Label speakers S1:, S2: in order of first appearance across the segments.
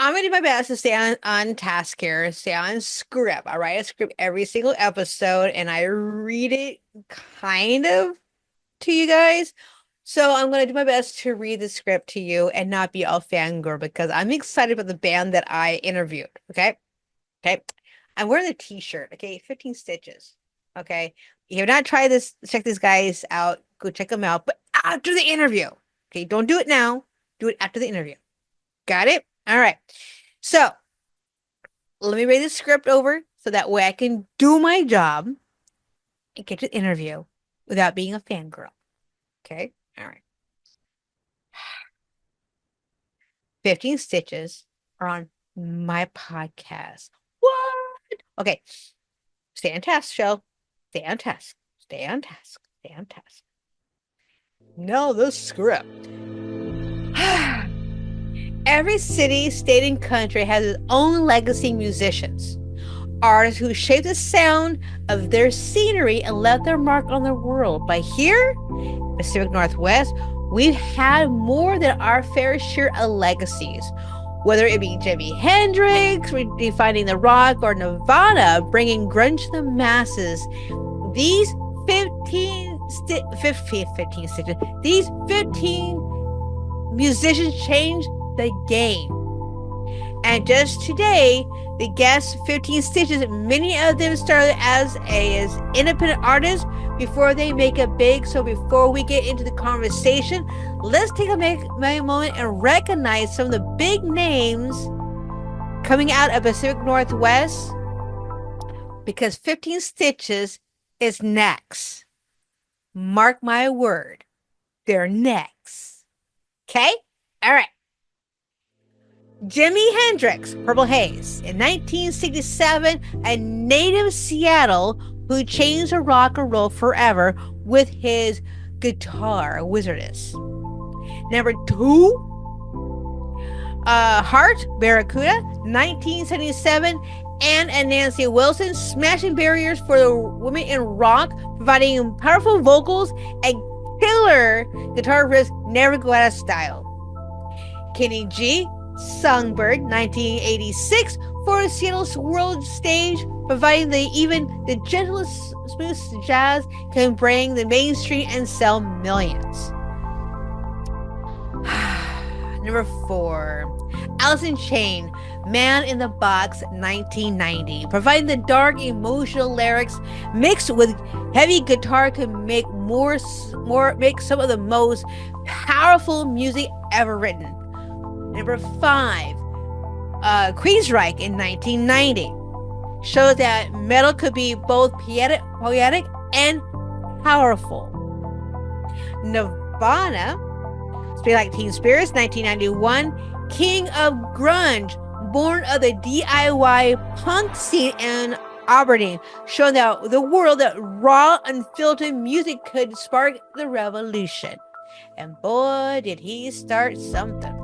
S1: I'm gonna do my best to stay on task here, stay on script. I write a script every single episode and I read it kind of to you guys. So I'm gonna do my best to read the script to you and not be all fangirl because I'm excited about the band that I interviewed. Okay. Okay. I'm wearing the t-shirt. Okay. 15 stitches. Okay. If you have not tried this, check these guys out. Go check them out. But after the interview. Okay. Don't do it now. Do it after the interview. Got it? All right. So let me read the script over so that way I can do my job and get to the interview without being a fangirl. Okay. All right. 15 stitches are on my podcast. What? Okay. Stay on task, show. Stay on task. Stay on task. Stay on task. No, the script. Every city, state, and country has its own legacy musicians. Artists who shape the sound of their scenery and left their mark on the world. But here, Pacific Northwest, we've had more than our fair share of legacies. Whether it be Jimi Hendrix redefining the rock or Nirvana bringing grunge to the masses, these 15 stitches, these 15 musicians changed the game. And just today, the guest 15 stitches, many of them started as independent artists before they make it big. So before we get into the conversation, let's take a moment and recognize some of the big names coming out of Pacific Northwest, because 15 stitches is next. Mark my word, they're next. Okay? All right. Jimi Hendrix, Purple Haze. In 1967, a native Seattle who changed the rock and roll forever with his guitar wizardess. Number 2, Heart, Barracuda, 1977, Ann and Nancy Wilson smashing barriers for the women in rock, providing powerful vocals and killer guitar riffs, never go out of style. Kenny G, Songbird, 1986, for Seattle's world stage, providing even the gentlest, smoothest jazz can bring the mainstream and sell millions. Number 4, Alice in Chains, Man in the Box, 1990, providing the dark, emotional lyrics mixed with heavy guitar can make some of the most powerful music ever written. Number 5, Queensryche in 1990, shows that metal could be both poetic and powerful. Nirvana, Spit Like Teen Spirits, 1991, king of grunge, born of the DIY punk scene in Aberdeen, showing that the world that raw, unfiltered music could spark the revolution. And boy, did he start something.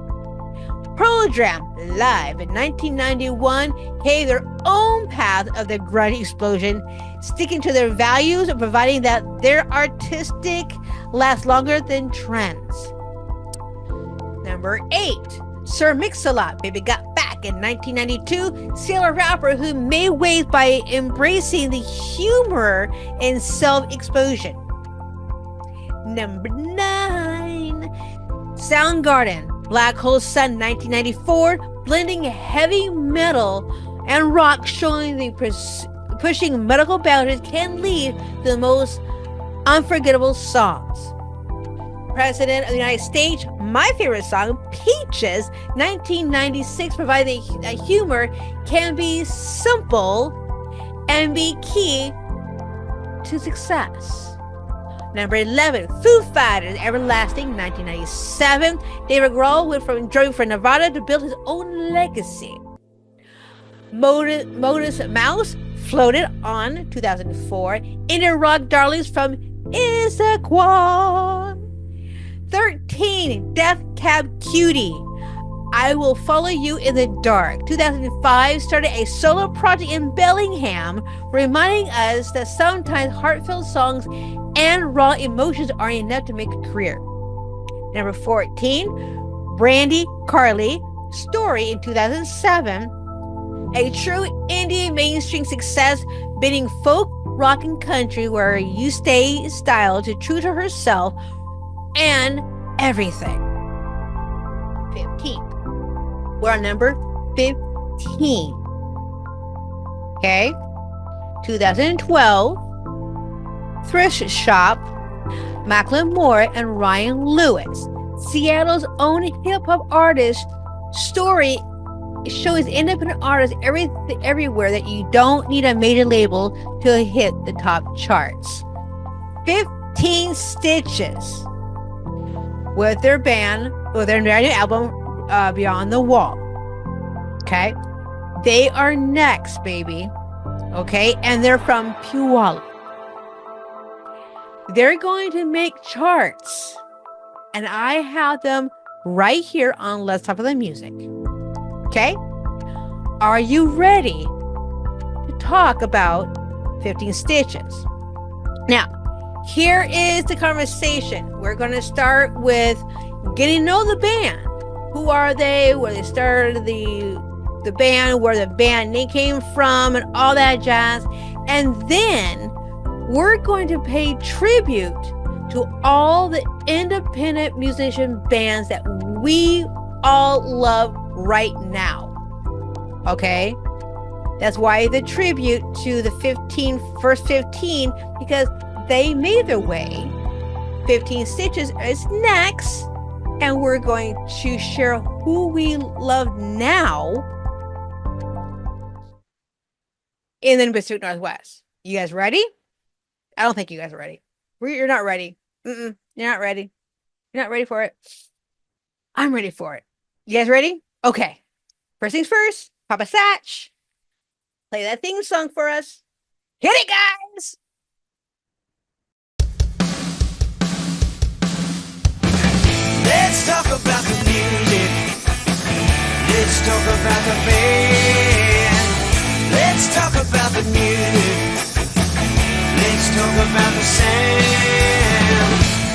S1: Pearl Jam, live in 1991, paved their own path of the grunge explosion, sticking to their values and providing that their artistic lasts longer than trends. Number 8, Sir Mix-a-Lot, Baby Got Back in 1992, Seattle rapper who made waves by embracing the humor and self-exposure. Number 9, Soundgarden, Black Hole Sun, 1994, blending heavy metal and rock, showing the pushing medical boundaries can lead to the most unforgettable songs. President of the United States, my favorite song, Peaches, 1996, providing that humor can be simple and be key to success. Number 11, Foo Fighters, Everlasting, 1997. David Grohl went from joining for Nirvana to build his own legacy. Modest Mouse, Floated on, 2004. Indie rock darlings from Issaquah. 13, Death Cab Cutie, I Will Follow You in the Dark. 2005, started a solo project in Bellingham, reminding us that sometimes heartfelt songs and raw emotions aren't enough to make a career. Number 14, Brandy Carly, Story in 2007, a true indie mainstream success, beating folk, rock, and country where you stay styled to true to herself and everything. 15. We're on number 15. Okay. 2012, Thrift Shop, Macklemore and Ryan Lewis, Seattle's own hip-hop artist. Story shows independent artists everywhere that you don't need a major label to hit the top charts. 15 Stitches with their brand new album, Beyond the Wall. Okay. They are next, baby. Okay. And they're from Puyallup. They're going to make charts. And I have them right here on Let's Talk About the Music. Okay? Are you ready to talk about 15 Stitches? Now, here is the conversation. We're going to start with getting to know the band. Who are they? Where they started the band, where the band name came from, and all that jazz. And then we're going to pay tribute to all the independent musician bands that we all love right now. Okay? That's why the tribute to the first 15, because they made their way. 15 Stitches is next, and we're going to share who we love now in the Pacific Northwest. You guys ready? I don't think you guys are ready. You're not ready. You're not ready. You're not ready for it. I'm ready for it. You guys ready? Okay. First things first, Papa Satch, play that theme song for us. Hit it, guys!
S2: Let's talk about the music. Let's talk about the band. Let's talk about the music. Let's talk about the sound.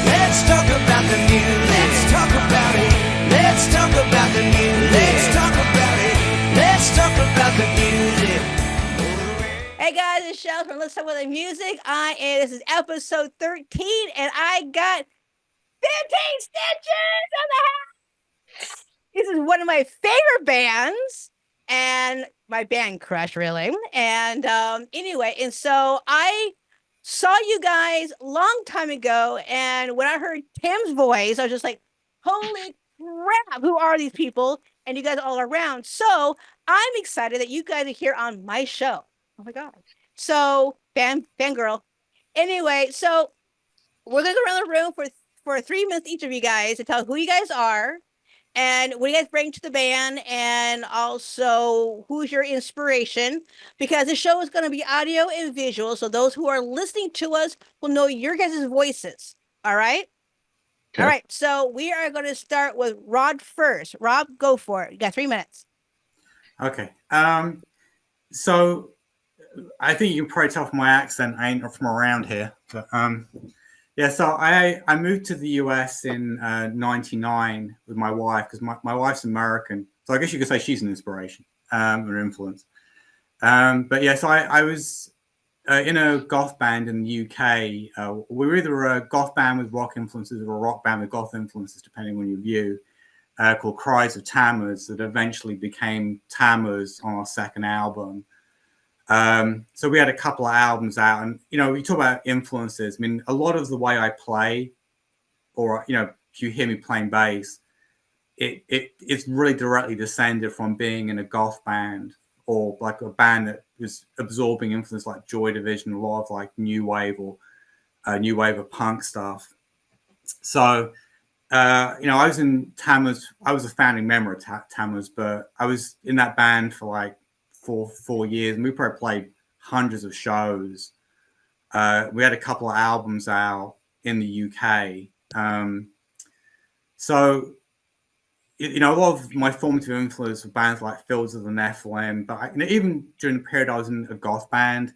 S2: Let's talk about the music. Let's talk about it. Let's talk about the music. Let's talk about it. Let's talk about the music.
S1: Hey guys, it's Shels from Let's Talk About the Music. This is episode 13, and I got 15 Stitches on the house. This is one of my favorite bands and my band crush, really. And anyway, and so I saw you guys a long time ago, and when I heard Tim's voice, I was just like, holy crap, who are these people? And you guys are all around. So I'm excited that you guys are here on my show. Oh my God. So fangirl. Anyway, so we're gonna go around the room for 3 minutes each of you guys to tell who you guys are and what you guys bring to the band, and also who's your inspiration, because the show is going to be audio and visual, so those who are listening to us will know your guys' voices. All right? Okay. All right, so we are going to start with Rod first. Rob, go for it. You got 3 minutes.
S3: Okay. So I think you can probably tell from my accent I ain't from around here, but yeah, so I moved to the US in 99 with my wife, because my wife's American. So I guess you could say she's an inspiration or influence. But yeah, so I was in a goth band in the UK. We were either a goth band with rock influences or a rock band with goth influences, depending on your view, called Cries of Tammuz, that eventually became Tammuz on our second album. So we had a couple of albums out, and you talk about influences. I mean, a lot of the way I play, or if you hear me playing bass, it's really directly descended from being in a goth band, or like a band that was absorbing influence like Joy Division, a lot of like new wave or new wave of punk stuff. So I was in Tammuz. I was a founding member of Tammuz, but I was in that band for like four years, and we probably played hundreds of shows. We had a couple of albums out in the UK. So a lot of my formative influence were bands like Fields of the Nephilim, but even during the period I was in a goth band,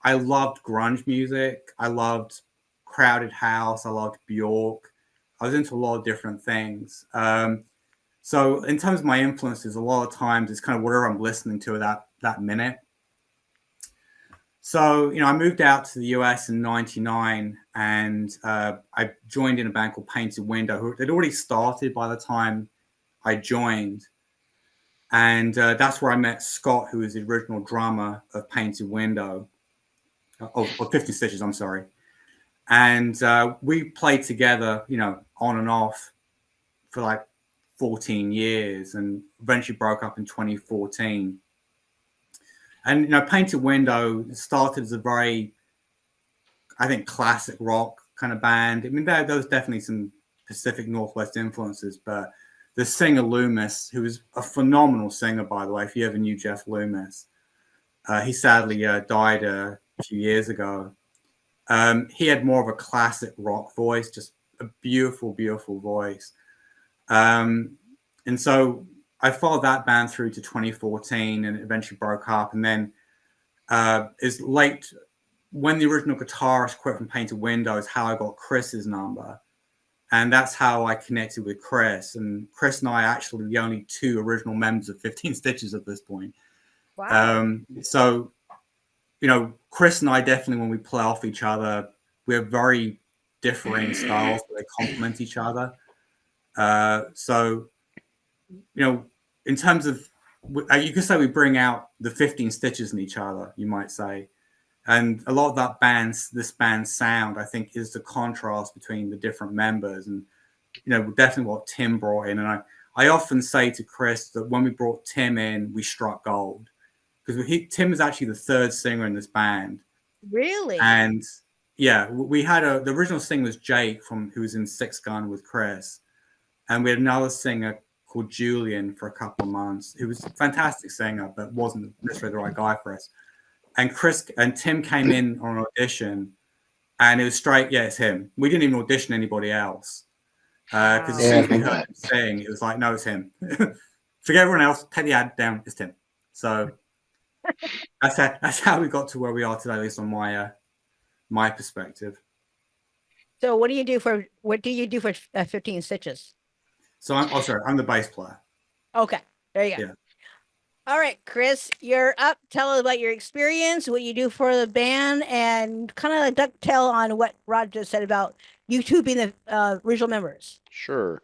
S3: I loved grunge music. I loved Crowded House. I loved Bjork. I was into a lot of different things. So in terms of my influences, a lot of times it's kind of whatever I'm listening to at that minute. So, I moved out to the US in '99, and I joined in a band called Painted Window, who had already started by the time I joined. And that's where I met Scott, who was the original drummer of Painted Window, of 50 Stitches, I'm sorry. And we played together, on and off for like 14 years, and eventually broke up in 2014. And Painted Window started as a very, I think, classic rock kind of band. I mean, there was definitely some Pacific Northwest influences, but the singer Loomis, who was a phenomenal singer, by the way, if you ever knew Jeff Loomis, he sadly died a few years ago. He had more of a classic rock voice, just a beautiful, beautiful voice. And so I followed that band through to 2014, and it eventually broke up. And then is late when the original guitarist quit from Painted Window is how I got Chris's number. And that's how I connected with Chris. And Chris and I are actually the only two original members of 15 Stitches at this point.
S1: Wow.
S3: So, Chris and I definitely, when we play off each other, we have very differing styles, but they complement each other. So, in terms of, you could say we bring out the 15 Stitches in each other, you might say. And a lot of this band's sound, I think, is the contrast between the different members. And, definitely what Tim brought in. And I often say to Chris that when we brought Tim in, we struck gold. Because Tim is actually the third singer in this band.
S1: Really?
S3: And yeah, we had the original singer was Jake who was in Six Gun with Chris. And we had another singer called Julian for a couple of months, who was a fantastic singer, but wasn't necessarily the right guy for us. And Chris and Tim came in on an audition, and it was straight, yeah, it's him. We didn't even audition anybody else. Because as soon as we heard him sing, it was like, no, it's him. Forget everyone else, take the ad down, it's Tim. So that's how we got to where we are today, at least on my perspective.
S1: So what do you do for 15 Stitches?
S3: So I'm the bass player.
S1: Okay, there you go.
S3: Yeah.
S1: All right, Chris, you're up. Tell us about your experience, what you do for the band, and kind of ducktail on what Rod just said about you two being the original members.
S4: Sure.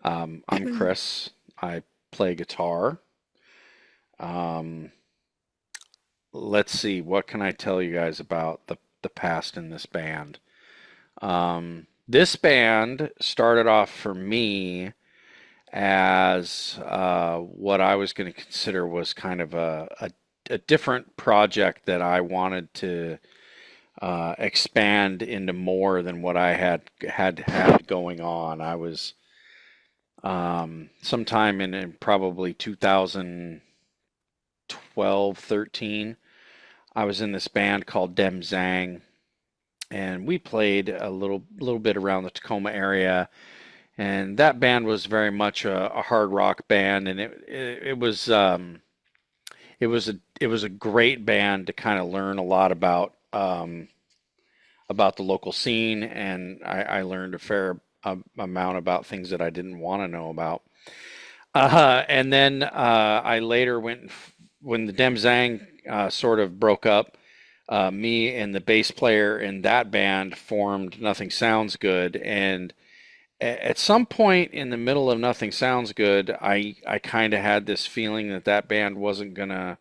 S4: I'm Chris. I play guitar. Let's see, what can I tell you guys about the past in this band? This band started off for me as what I was going to consider was kind of a different project that I wanted to expand into more than what I had going on. I was sometime in probably 2012, 13, I was in this band called Dem Zang, and we played a little bit around the Tacoma area. And that band was very much a hard rock band, and it was a great band to kind of learn a lot about the local scene, and I learned a fair amount about things that I didn't want to know about. And then I later went, when the Dem Zang sort of broke up, me and the bass player in that band formed Nothing Sounds Good, and at some point in the middle of Nothing Sounds Good, I kind of had this feeling that band wasn't gonna.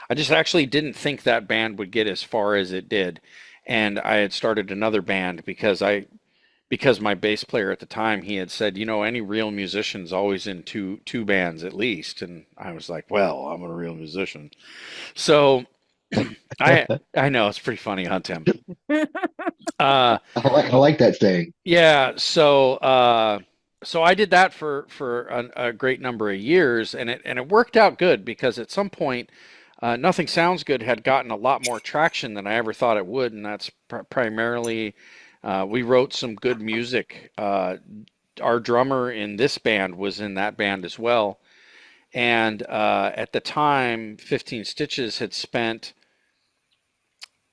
S4: I just actually didn't think that band would get as far as it did, and I had started another band because my bass player at the time, he had said, any real musician's always in two bands at least, and I was like, well, I'm a real musician, so I know it's pretty funny, huh, Tim?
S5: I like that saying.
S4: Yeah, so I did that for a great number of years, and it worked out good because at some point, Nothing Sounds Good had gotten a lot more traction than I ever thought it would, and that's primarily we wrote some good music. Our drummer in this band was in that band as well, and at the time, 15 Stitches had spent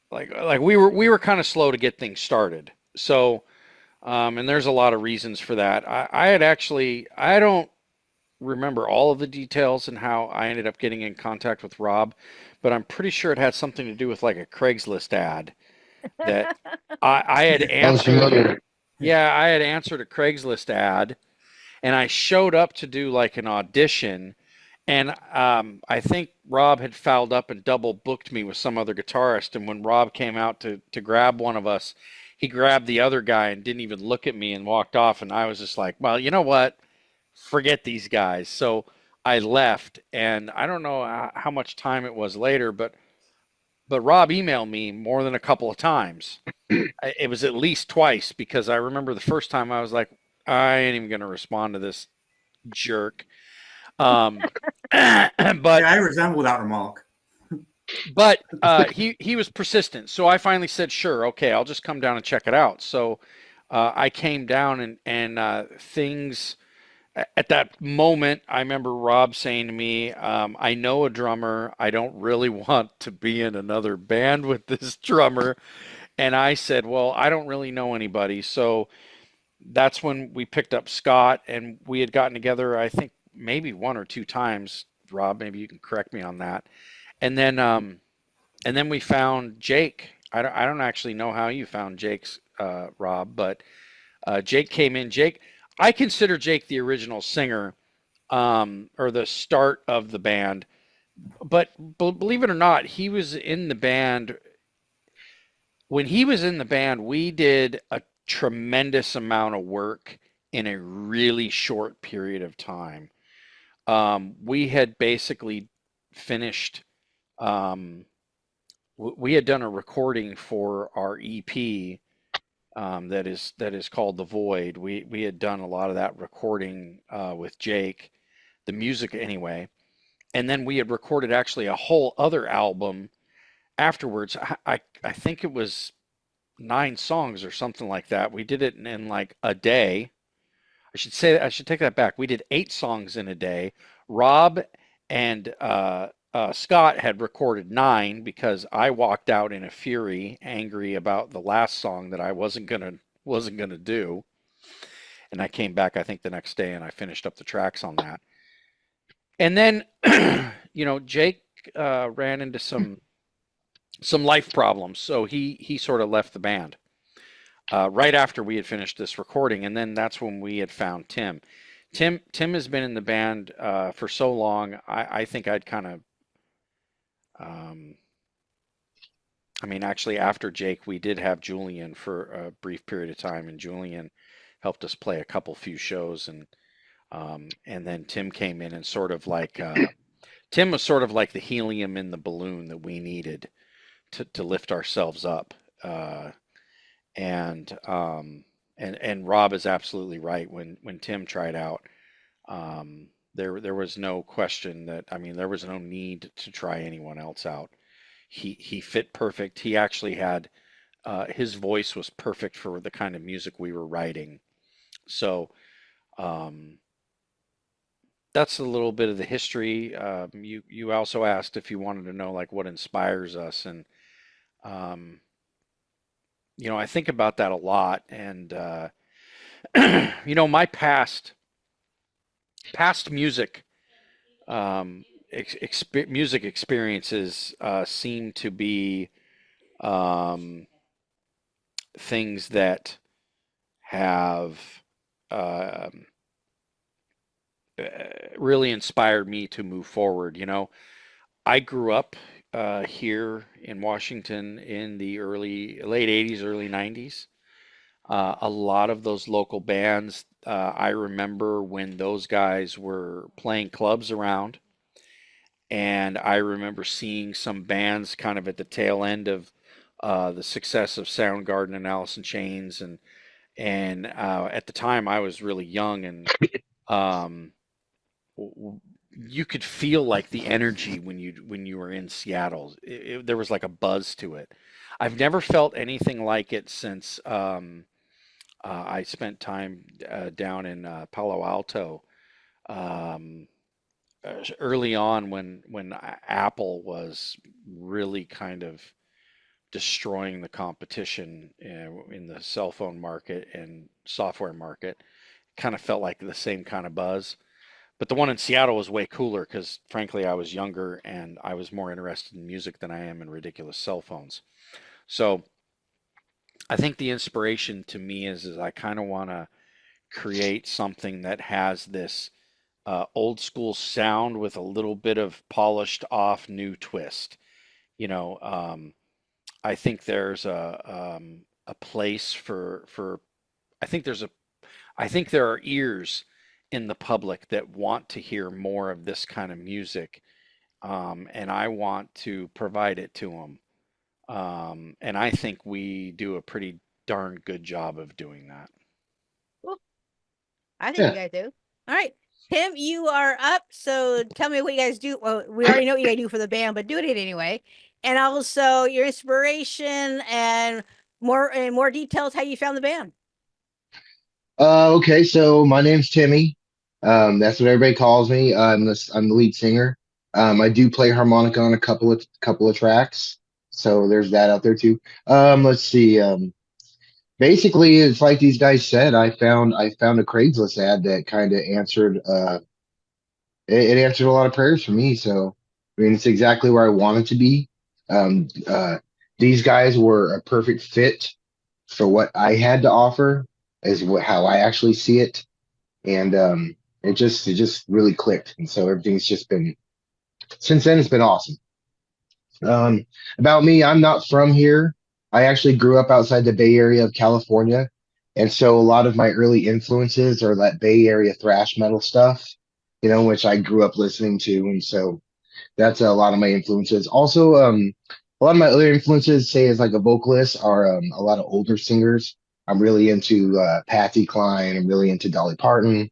S4: like we were kind of slow to get things started. So, and there's a lot of reasons for that. I remember all of the details and how I ended up getting in contact with Rob, but I'm pretty sure it had something to do with like a Craigslist ad that I had
S5: Sounds
S4: answered.
S5: familiar.
S4: Yeah, I had answered a Craigslist ad, and I showed up to do like an audition. And I think Rob had fouled up and double booked me with some other guitarist. And when Rob came out to grab one of us, he grabbed the other guy and didn't even look at me and walked off. And I was just like, well, you know what? Forget these guys. So I left. And I don't know how much time it was later, but Rob emailed me more than a couple of times. It was at least twice because I remember the first time I was like, I ain't even going to respond to this jerk. Um,
S3: Yeah,
S4: but
S3: I resemble that remark.
S4: he was persistent, so I finally said, "Sure, okay, I'll just come down and check it out." So I came down and things at that moment. I remember Rob saying to me, "I know a drummer. I don't really want to be in another band with this drummer." And I said, "Well, I don't really know anybody." So that's when we picked up Scott, and we had gotten together. I think maybe one or two times. Rob, maybe you can correct me on that. And then we found Jake. I don't actually know how you found Jake's Rob, but Jake came in. Jake, I consider Jake the original singer, or the start of the band. But believe it or not, he was in the band. When he was in the band, we did a tremendous amount of work in a really short period of time. We had basically finished. Um, we had done a recording for our EP, that is called The Void. We had done a lot of that recording with Jake, the music anyway, and then we had recorded actually a whole other album afterwards. I think it was 9 songs or something like that. We did it in like a day. I should take that back. We did 8 songs in a day. Rob and Scott had recorded 9 because I walked out in a fury, angry about the last song that I wasn't gonna do, and I came back I think the next day and I finished up the tracks on that. And then, Jake ran into some life problems, so he sort of left the band right after we had finished this recording, and then that's when we had found Tim. Tim has been in the band for so long. I think I'd kind of, um, I mean, actually, after Jake, we did have Julian for a brief period of time, and Julian helped us play a couple few shows, and then Tim came in and sort of like Tim was sort of like the helium in the balloon that we needed to lift ourselves up. And and Rob is absolutely right. When Tim tried out, there was no question that, I mean, there was no need to try anyone else out. He fit perfect. He actually had his voice was perfect for the kind of music we were writing. So um, that's a little bit of the history. You also asked if you wanted to know like what inspires us, and um, I think about that a lot. And my past music music experiences seem to be um, things that have um really inspired me to move forward. I grew up here in Washington in the late 80s, early 90s. A lot of those local bands, I remember when those guys were playing clubs around, and I remember seeing some bands kind of at the tail end of the success of Soundgarden and Alice in Chains, and at the time I was really young, and um, you could feel like the energy when you were in Seattle. There was like a buzz to it. I've never felt anything like it since I spent time down in Palo Alto, um, early on when Apple was really kind of destroying the competition in the cell phone market and software market. Kind of felt like the same kind of buzz. But the one in Seattle was way cooler because, frankly, I was younger and I was more interested in music than I am in ridiculous cell phones. So I think the inspiration to me is I kind of want to create something that has this old school sound with a little bit of polished off new twist. You know, I think there's a place for I think there's a I think there are ears in the public that want to hear more of this kind of music, and I want to provide it to them. And I think we do a pretty darn good job of doing that.
S1: Cool. I think you
S5: Yeah.
S1: guys do. All right. Tim, you are up. So tell me what you guys do. Well, we already know what you guys do for the band, but do it anyway. And also your inspiration and more details how you found the band.
S5: Okay, so my name's Timmy. That's what everybody calls me. I'm the lead singer. I do play harmonica on a couple of tracks, so there's that out there too. Let's see. Basically, it's like these guys said. I found a Craigslist ad that kind of answered. It answered a lot of prayers for me. So, I mean, it's exactly where I wanted to be. Um, uh, these guys were a perfect fit for what I had to offer, how I actually see it, and it just really clicked. And so everything's just been since then. It's been awesome. Um, about me, I'm not from here. I actually grew up outside the Bay Area of California, and so a lot of my early influences are that Bay Area thrash metal stuff, which I grew up listening to, and so that's a lot of my influences. Also, a lot of my other influences, say as like a vocalist, are a lot of older singers. I'm really into Patsy Cline. I'm really into Dolly Parton.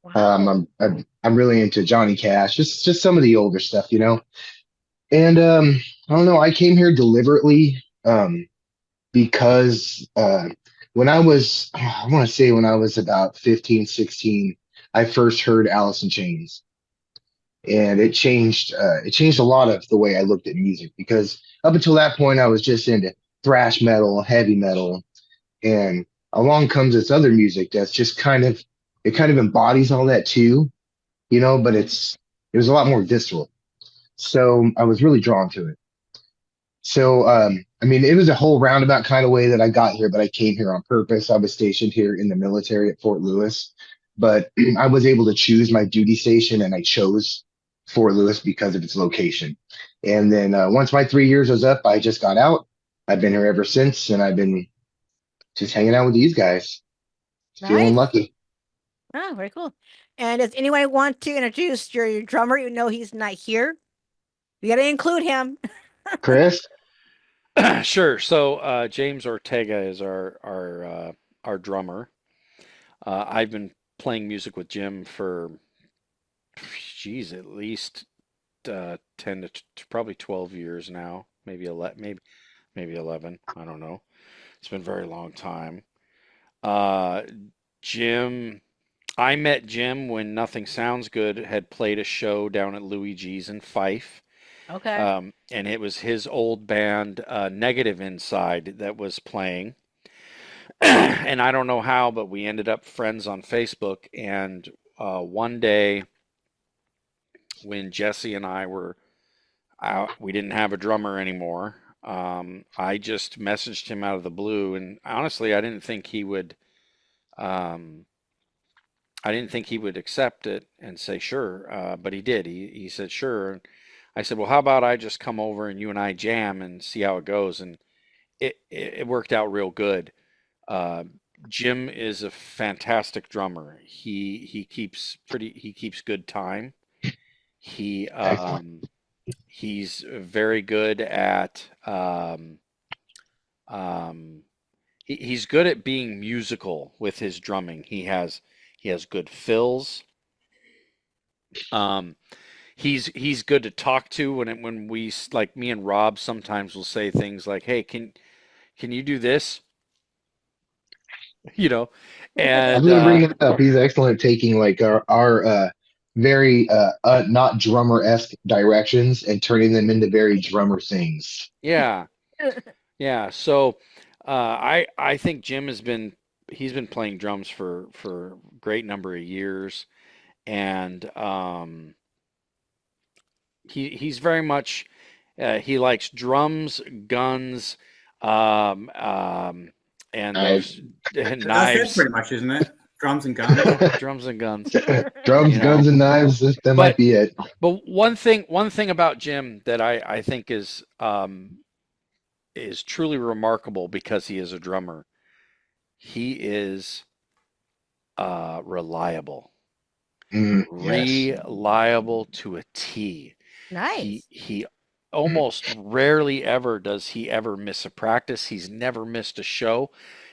S1: Wow.
S5: I'm really into Johnny Cash. Just some of the older stuff. And I don't know. I came here deliberately because I want to say when I was about 15, 16, I first heard Alice in Chains, and it changed a lot of the way I looked at music because up until that point I was just into thrash metal, heavy metal, and along comes this other music that's just kind of embodies all that too, but it was a lot more visceral. So I was really drawn to it. So, I mean, it was a whole roundabout kind of way that I got here, but I came here on purpose. I was stationed here in the military at Fort Lewis, but I was able to choose my duty station, and I chose Fort Lewis because of its location. And then once my 3 years was up, I just got out. I've been here ever since, and I've been just hanging out with these guys, feeling
S1: Nice.
S5: lucky.
S1: Oh, very cool. And does anyone want to introduce your drummer, even though he's not here? We got to include him.
S5: Chris,
S4: Sure. So James Ortega is our drummer. I've been playing music with Jim for, geez, at least 10 to probably 12 years now, maybe 11, maybe 11. I don't know. It's been a very long time. Uh, Jim, I met Jim when Nothing Sounds Good had played a show down at Louis G's in Fife.
S1: Okay.
S4: And it was his old band, Negative Inside, that was playing. And I don't know how, but we ended up friends on Facebook. And one day, when Jesse and I were out, we didn't have a drummer anymore. I just messaged him out of the blue, and honestly, Um, I didn't think he would accept it and say sure, but he did. He said sure. I said, well, how about I just come over and you and I jam and see how it goes? And it worked out real good. Uh, Jim is a fantastic drummer. He keeps good time. He
S5: excellent.
S4: he's very good at um, he's good at being musical with his drumming. He has good fills. Um, he's good to talk to when like me and Rob sometimes will say things like, "Hey, can you do this?" You know,
S5: I was
S4: and
S5: going to bring that up. He's excellent at taking like our very not drummer esque directions and turning them into very drummer things.
S4: yeah, yeah. So I think Jim he's been playing drums for a great number of years, and he's very much he likes drums, guns, um, um, and
S5: Knives.
S4: those
S3: That's it,
S4: knives,
S3: pretty much, isn't it? Drums and guns.
S4: drums and guns.
S5: Drums,
S4: You know,
S5: guns, and knives. That might
S4: but
S5: be it.
S4: one thing about Jim that I think is truly remarkable because he is a drummer. He is reliable,
S5: Yes.
S4: reliable to a T. He
S1: Nice.
S4: he almost rarely ever does he ever miss a practice. He's never missed a show.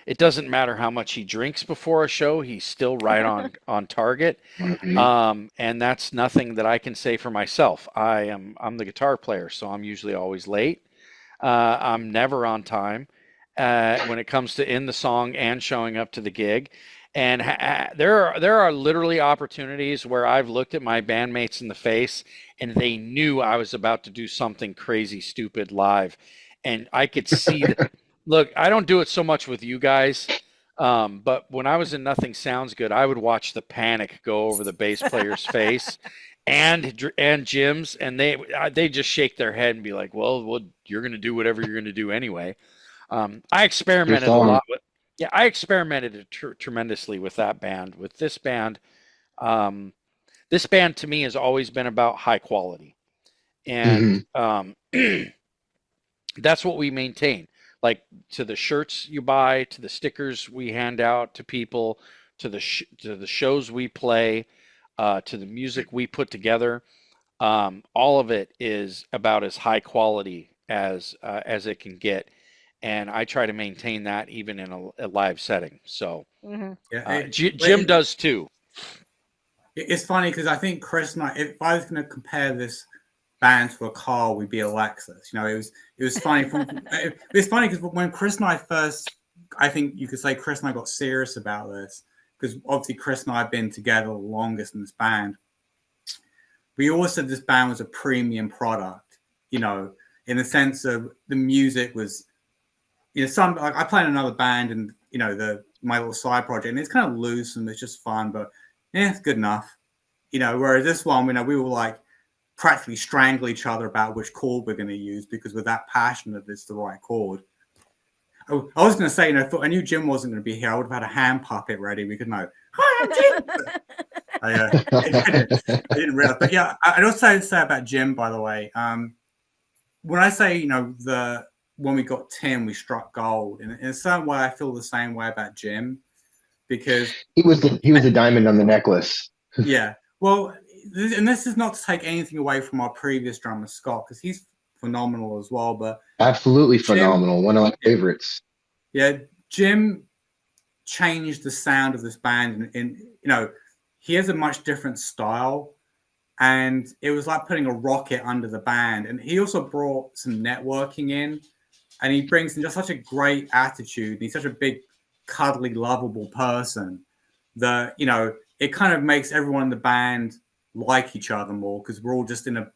S4: It doesn't matter how much he drinks before a show, he's still right on target.
S5: Mhm.
S4: And that's nothing that I can say for myself. I'm the guitar player, so I'm usually always late. I'm never on time when it comes to in the song and showing up to the gig. And there are literally opportunities where I've looked at my bandmates in the face and they knew I was about to do something crazy, stupid live, and I could see that. Look, I don't do it so much with you guys, but when I was in Nothing Sounds Good, I would watch the panic go over the bass player's face and Jim's, and they just shake their head and be like, "Well, you're going to do whatever you're going to do anyway." I
S5: Your
S4: experimented a
S5: song.
S4: lot with, yeah, I experimented tremendously with that band. With um, this band to me has always been about high quality, and
S5: Hmm.
S4: that's what we maintain. Like to the shirts you buy, to the stickers we hand out to people, to the shows we play, to the music we put together. All of it is about as high quality as it can get, and I try to maintain that even in a live setting. So
S1: Hmm.
S3: Yeah,
S4: Jim does too.
S3: it's funny because I think Chris and I, if I was going to compare this band to a car, we'd be a Lexus. You know, it was funny. It's funny because when Chris and I first, I think you could say Chris and I got serious about this because obviously Chris and I have been together the longest in this band. We always said this band was a premium product. You know, in the sense of the music was, some like I play in another band and the my little side project and it's kind of loose and it's just fun, but yeah, it's good enough. Whereas this one, we were like practically strangle each other about which chord we're going to use because we're that passionate it's the right chord. I was going to say, I knew Jim wasn't going to be here. I would have had a hand puppet ready. We could know, hi, I'm Jim. I didn't realize. But yeah, I'd also say about Jim, by the way, when I say, when we got Tim, we struck gold. In a certain way, I feel the same way about Jim because,
S5: He was a diamond on the necklace.
S3: yeah, well, and this is not to take anything away from our previous drummer, Scott, because he's phenomenal as well. But
S5: Absolutely
S3: Jim,
S5: phenomenal. One of my favorites.
S3: yeah, Jim changed the sound of this band. He has a much different style. And it was like putting a rocket under the band. And he also brought some networking in. And he brings in just such a great attitude. He's such a big, cuddly, lovable person that, it kind of makes everyone in the band like each other more because we're all just in a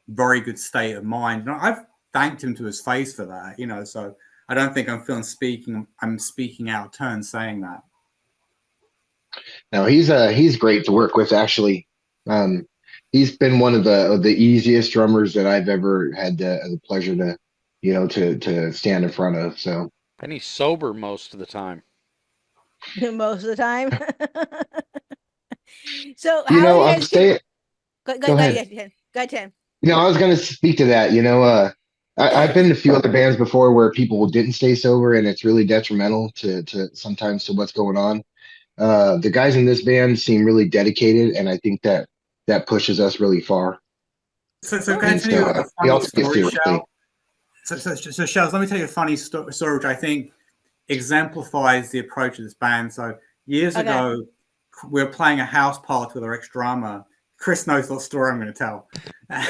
S3: very good state of mind. And I've thanked him to his face for that, so I don't think I'm speaking out of turn saying that.
S5: No, he's great to work with. Actually, um, he's been one of the easiest drummers that I've ever had the pleasure to, to stand in front of. So
S4: And he's sober most of the time.
S1: Most of the time. So, how are you
S5: I'm
S1: guys keep?
S5: staying.
S1: Go
S5: Go ahead.
S1: ahead. Go ahead, Tim.
S5: I was going to speak to that. I've been in a few other bands before where people didn't stay sober, and it's really detrimental to sometimes to what's going on. The guys in this band seem really dedicated, and I think that pushes us really far.
S3: So can I
S1: Cool.
S3: tell
S5: So
S3: you a
S5: we
S3: funny
S5: all take it
S3: story,
S5: seriously.
S3: Shell? So Shels, let me tell you a funny story which I think exemplifies the approach of this band. So years
S1: Okay.
S3: ago, we were playing a house party with our ex-drummer. Chris knows what story I'm going to tell.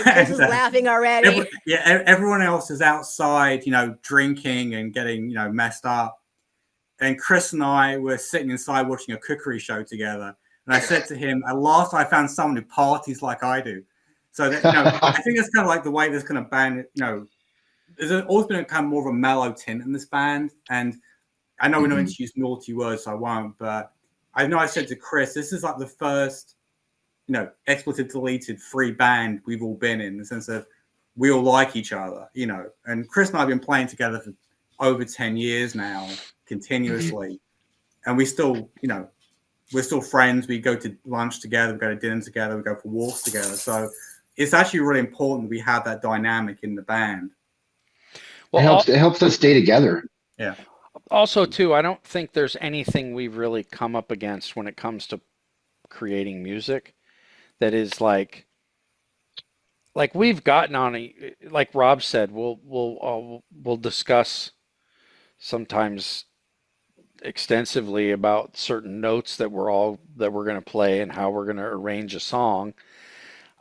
S1: Chris is laughing already.
S3: Everyone else is outside, drinking and getting, messed up. And Chris and I were sitting inside watching a cookery show together. And I said to him, at last I found someone who parties like I do. So that, I think that's kind of like the way this kind of band, there's always been a kind of more of a mellow tint in this band. And I know we're not
S5: Mhm.
S3: to use naughty words, so I won't. But I know I said to Chris, this is like the first expletive deleted free band we've all been in the sense of we all like each other, and Chris and I have been playing together for over 10 years now, continuously. And we still, we're still friends. We go to lunch together, we go to dinner together, we go for walks together. So it's actually really important that we have that dynamic in the band.
S4: Well,
S5: it helps us stay together.
S3: Yeah.
S4: Also, too, I don't think there's anything we've really come up against when it comes to creating music that is like we've gotten on like Rob said, we'll discuss sometimes extensively about certain notes that we're going to play and how we're going to arrange a song.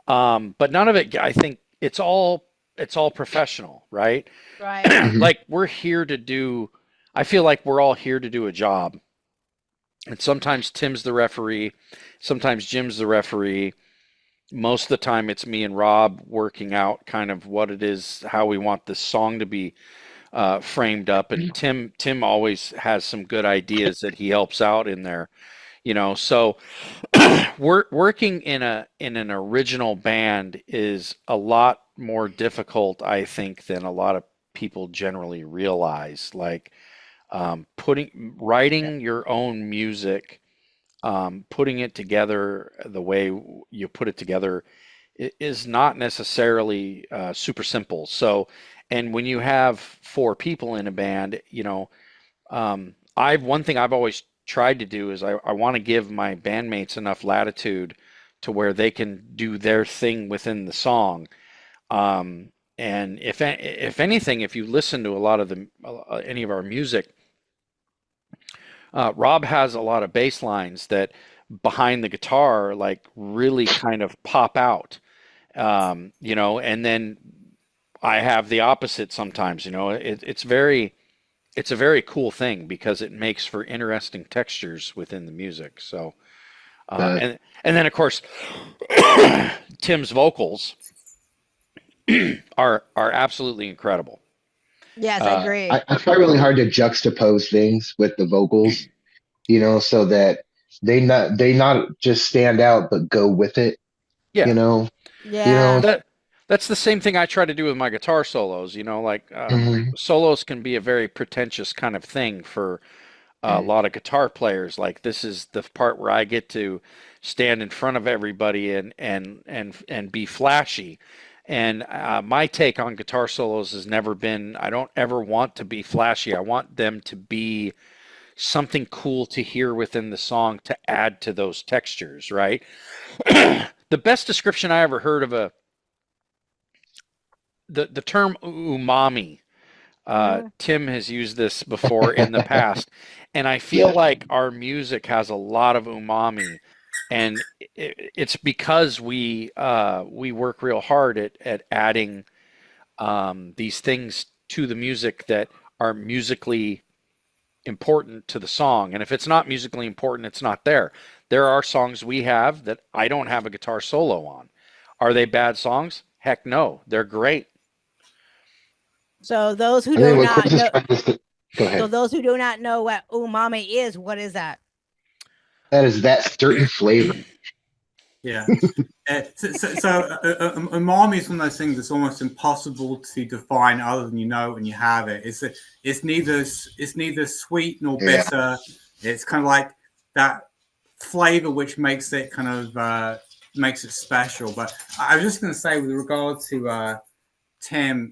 S4: But none of it, I think it's all professional, right?
S1: Right.
S4: Like we're here to do, I feel like we're all here to do a job. And sometimes Tim's the referee, sometimes Jim's the referee. Most of the time it's me and Rob working out kind of what it is, how we want this song to be framed up. And Tim always has some good ideas that he helps out in there, so working in an original band is a lot more difficult, I think, than a lot of people generally realize. Like writing your own music, putting it together the way you put it together is not necessarily super simple. So, and when you have four people in a band, one thing I've always tried to do is I want to give my bandmates enough latitude to where they can do their thing within the song. And if anything, if you listen to a lot of any of our music, Rob has a lot of bass lines that behind the guitar like really kind of pop out, and then I have the opposite sometimes. It's a very cool thing because it makes for interesting textures within the music. So, and then of course, Tim's vocals are absolutely incredible.
S1: Yes, I agree.
S5: I try really hard to juxtapose things with the vocals, so that they not just stand out but go with it.
S4: Yeah.
S1: Yeah.
S4: That's the same thing I try to do with my guitar solos. Solos can be a very pretentious kind of thing for a lot of guitar players. Like this is the part where I get to stand in front of everybody and be flashy. And my take on guitar solos has never been, I don't ever want to be flashy. I want them to be something cool to hear within the song to add to those textures, right? The best description I ever heard of the term umami. Tim has used this before in the past, and I feel like our music has a lot of umami, and it's because we work real hard at adding these things to the music that are musically important to the song. And if it's not musically important, it's not there. There are songs we have that I don't have a guitar solo on. Are they bad songs? Heck no, they're great.
S1: So those who do not know,
S5: go ahead.
S1: So those who do not know what umami is, what is that?
S5: That is that certain flavor.
S3: Yeah. Umami is one of those things that's almost impossible to define other than when you have it. It's neither sweet nor bitter. It's kind of like that flavor which makes it kind of makes it special. But I was just going to say with regard to Tim,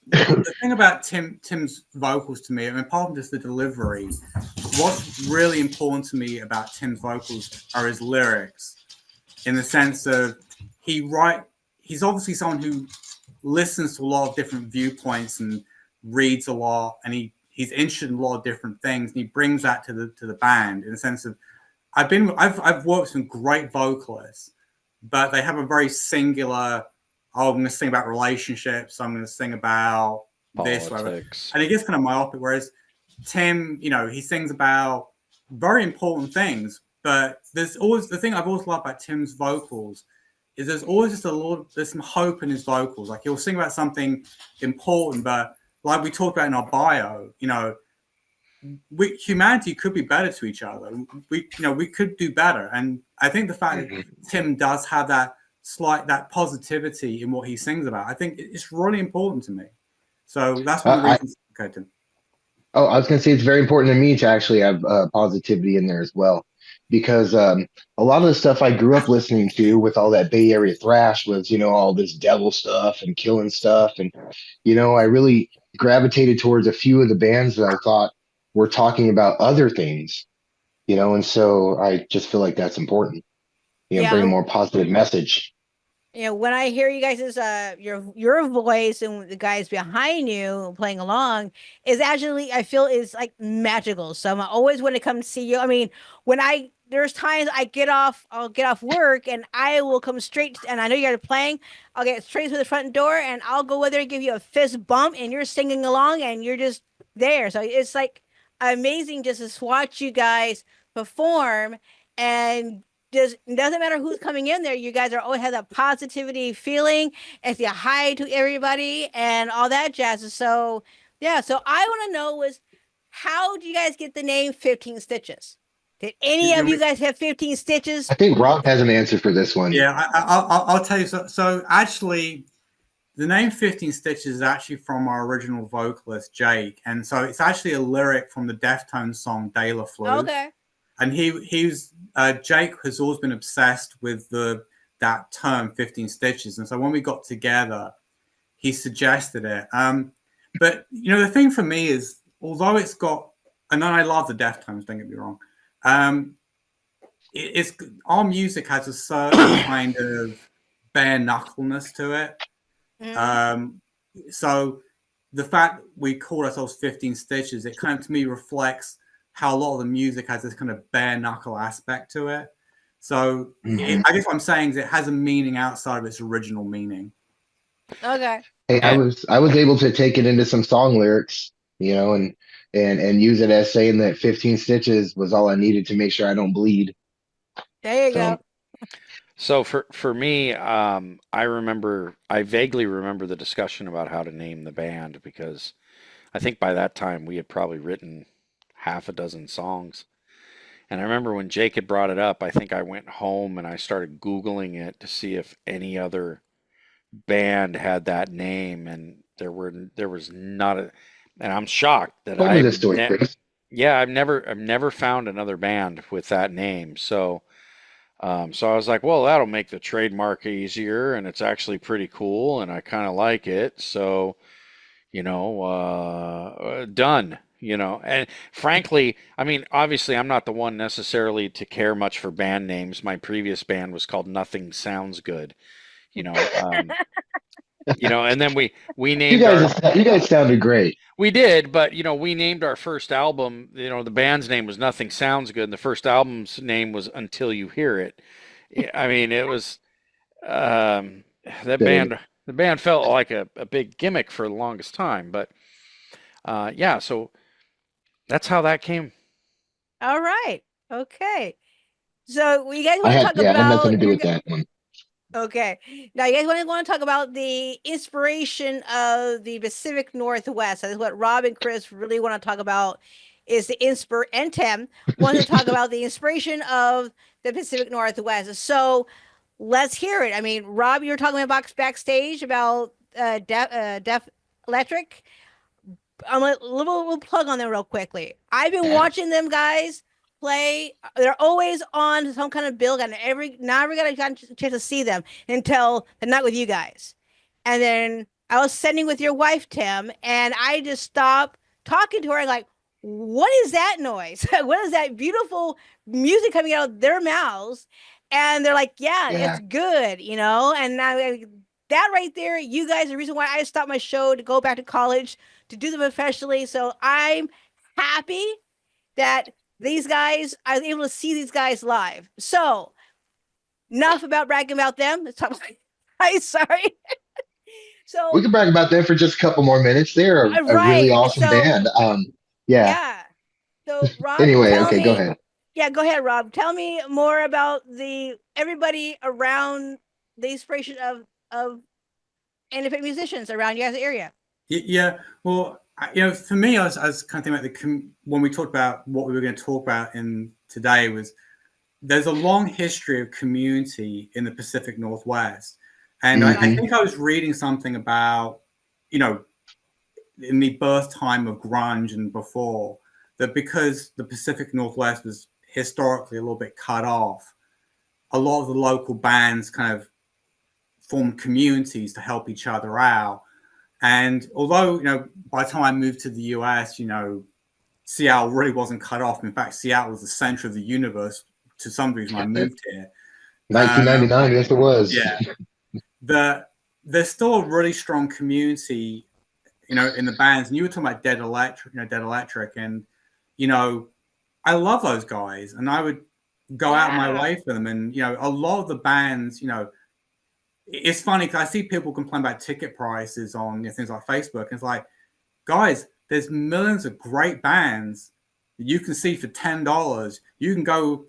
S3: the thing about Tim's vocals to me, apart from just the delivery, what's really important to me about Tim's vocals are his lyrics, in the sense of he's obviously someone who listens to a lot of different viewpoints and reads a lot, and he's interested in a lot of different things, and he brings that to the band in the sense of I've worked with some great vocalists, but they have a very singular. Oh, I'm going to sing about relationships. I'm going to sing about this, whatever. And it gets kind of myopic. Whereas Tim, he sings about very important things. But there's always the thing I've always loved about Tim's vocals is there's always just there's some hope in his vocals. Like he'll sing about something important, but like we talked about in our bio, humanity could be better to each other. We could do better. And I think the fact that Tim does have that positivity in what he sings about, I think it's really important to me. So that's one of the reasons. Okay, Tim.
S5: Oh, I was going to say it's very important to me to actually have positivity in there as well, because a lot of the stuff I grew up listening to with all that Bay Area thrash was, all this devil stuff and killing stuff. And, I really gravitated towards a few of the bands that I thought were talking about other things, and so I just feel like that's important, bring a more positive message.
S1: When I hear you guys' your voice and the guys behind you playing along is actually, I feel, is like magical. So I'm always want to come see you. I mean, there's times I'll get off work and I will come straight, and I know you guys are playing. I'll get straight to the front door and I'll go over there and give you a fist bump, and you're singing along and you're just there. So it's like amazing just to watch you guys perform, and it doesn't matter who's coming in there. You guys are always have that positivity feeling and say hi to everybody and all that jazz. So yeah, so I want to know how do you guys get the name 15 Stitches? Did any of you guys have 15 Stitches?
S5: I think Rob has an answer for this one.
S3: Yeah, I'll tell you. So actually, the name 15 Stitches is actually from our original vocalist, Jake. And so it's actually a lyric from the Deftones song De La Flou.
S1: Okay.
S3: And Jake has always been obsessed with that term 15 Stitches. And so when we got together, he suggested it. But, the thing for me is, although it's got, and then I love the Deftones, don't get me wrong. Our music has a certain kind of bare knuckleness to it. So the fact we call ourselves 15 Stitches, it kind of to me reflects how a lot of the music has this kind of bare knuckle aspect to it. So I guess what I'm saying is it has a meaning outside of its original meaning.
S1: Okay.
S5: Hey, I was able to take it into some song lyrics, and use it as saying that 15 stitches was all I needed to make sure I don't bleed.
S1: There you go.
S4: So for me, I vaguely remember the discussion about how to name the band, because I think by that time we had probably written half a dozen songs. And I remember when Jake had brought it up, I think I went home and I started Googling it to see if any other band had that name, and there was not a, and I'm shocked that I've never found another band with that name. So so I was like, well, that'll make the trademark easier, and it's actually pretty cool, and I kind of like it. So, done. And frankly, I mean, obviously, I'm not the one necessarily to care much for band names. My previous band was called Nothing Sounds Good. And then we named
S5: you guys sounded great.
S4: We did, but we named our first album. The band's name was Nothing Sounds Good, and the first album's name was Until You Hear It. I mean, it was the band felt like a big gimmick for the longest time, but yeah, so that's how that came.
S1: All right. Okay. So you guys want to talk
S5: I
S1: about?
S5: had nothing to do with that one.
S1: Okay. Now you guys want to talk about the inspiration of the Pacific Northwest. That's what Rob and Chris really want to talk about. Is the and Tim want to talk about the inspiration of the Pacific Northwest. So let's hear it. I mean, Rob, you were talking about backstage about Def Electric. I'm a little plug on them real quickly. I've been watching them guys play. They're always on some kind of build, and never got a chance to see them until the night with you guys. And then I was sitting with your wife, Tim, and I just stopped talking to her, like, what is that noise? What is that beautiful music coming out of their mouths? And they're like, yeah. It's good, and now that right there, you guys are the reason why I stopped my show to go back to college to do them professionally. So I'm happy that these guys, I was able to see these guys live. So enough about bragging about them. I'm sorry. So
S5: we can brag about them for just a couple more minutes. They're a really awesome band.
S1: Yeah. So Rob,
S5: anyway, okay, go ahead.
S1: Yeah, go ahead, Rob. Tell me more about everybody around the inspiration of independent musicians around your guys' area.
S3: Yeah, well, For me, I was kind of thinking about when we talked about what we were going to talk about in today was there's a long history of community in the Pacific Northwest. And I
S5: Mhm.
S3: think I was reading something about, in the birth time of grunge and before, that because the Pacific Northwest was historically a little bit cut off, a lot of the local bands kind of formed communities to help each other out. And although, by the time I moved to the US, Seattle really wasn't cut off. In fact, Seattle was the center of the universe to some reason I moved here.
S5: 1999, yes, it was.
S3: Yeah, there's still a really strong community, in the bands. And you were talking about Dead Electric, and I love those guys, and I would go out of my way for them. And a lot of the bands, it's funny because I see people complain about ticket prices on things like Facebook. And it's like, guys, there's millions of great bands that you can see for $10. You can go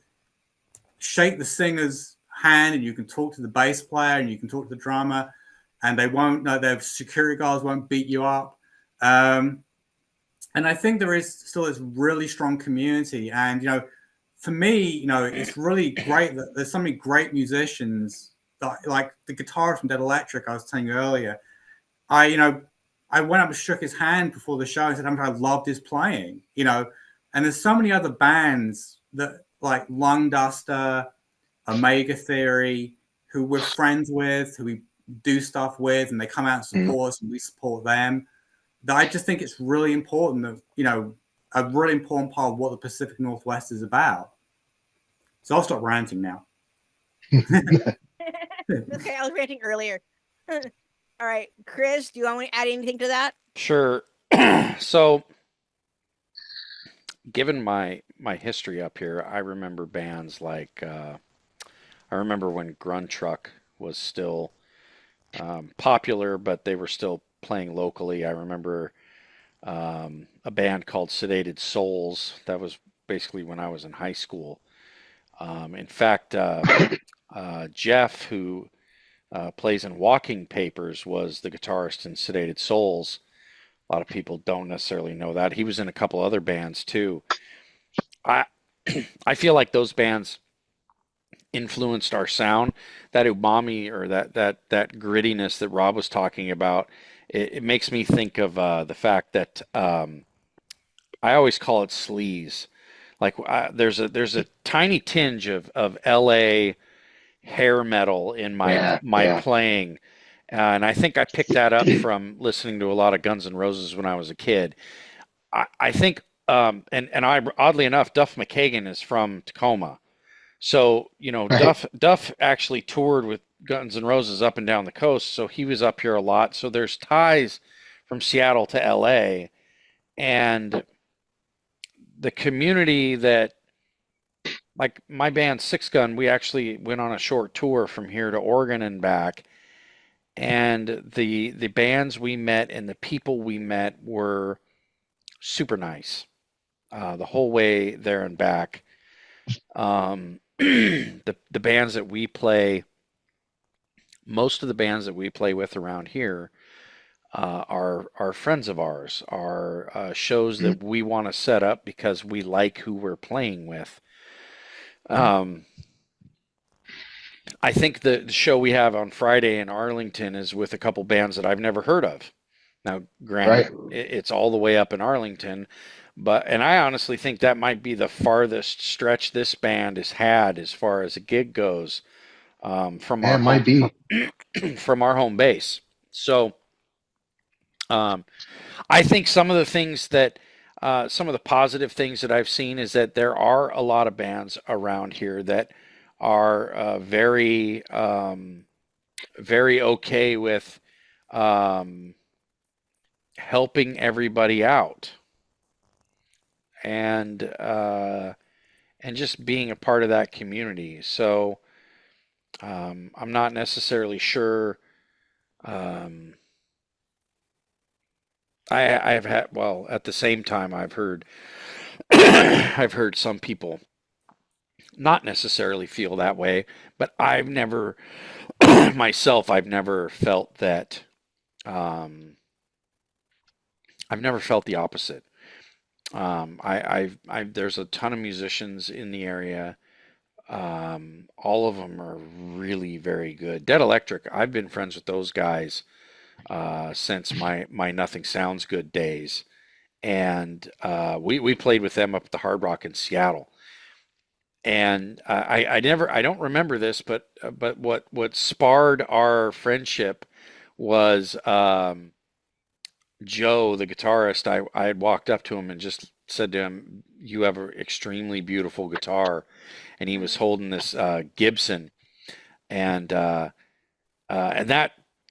S3: shake the singer's hand, and you can talk to the bass player, and you can talk to the drummer, and they won't know, their security guards won't beat you up. And I think there is still this really strong community. And for me, it's really great that there's so many great musicians that, like the guitarist from Dead Electric I was telling you earlier. I went up and shook his hand before the show and said how much I loved his playing, and there's so many other bands that like Lung Duster, Omega Theory, who we're friends with, who we do stuff with, and they come out and support us and we support them. That I just think it's really important that, a really important part of what the Pacific Northwest is about. So I'll stop ranting now.
S1: Okay, I was ranting earlier. All right, Chris, do you want to add anything to that?
S4: Sure. So, given my history up here, I remember bands like I remember when Grunt Truck was still popular, but they were still playing locally. I remember a band called Sedated Souls. That was basically when I was in high school. In fact, Jeff, who plays in Walking Papers, was the guitarist in Sedated Souls. A lot of people don't necessarily know that. He was in a couple other bands too. I I feel like those bands influenced our sound. That umami, or that grittiness that Rob was talking about, it makes me think of the fact that I always call it sleaze. Like there's a tiny tinge of LA hair metal in my
S5: Yeah.
S4: playing. And I think I picked that up from listening to a lot of Guns N' Roses when I was a kid. I think, and I, oddly enough, Duff McKagan is from Tacoma. So,
S5: Right.
S4: Duff actually toured with Guns N' Roses up and down the coast. So he was up here a lot. So there's ties from Seattle to LA. And the community that, like my band Six Gun, we actually went on a short tour from here to Oregon and back. And the bands we met and the people we met were super nice the whole way there and back. The bands that we play, most of the bands that we play with around here are friends of ours, are shows that we want to set up because we like who we're playing with. Um, I think the show we have on Friday in Arlington is with a couple bands that I've never heard of. Now, granted,
S5: Right.
S4: it's all the way up in Arlington, and I honestly think that might be the farthest stretch this band has had as far as a gig goes from
S5: Yeah,
S4: our
S5: it might be.
S4: from our home base. So, um, I think some of the positive things that I've seen is that there are a lot of bands around here that are very okay with um, helping everybody out and just being a part of that community. So I'm not necessarily sure. Um, I have had, well, at the same time, I've heard I've heard some people not necessarily feel that way, but I've never myself, I've never felt that. Um, I've never felt the opposite. There's a ton of musicians in the area. All of them are really very good. Dead Electric, I've been friends with those guys since my Nothing Sounds Good days, and we played with them up at the Hard Rock in Seattle. And I don't remember this, but what sparred our friendship was Joe, the guitarist. I had walked up to him and just said to him, "You have an extremely beautiful guitar," and he was holding this Gibson, and that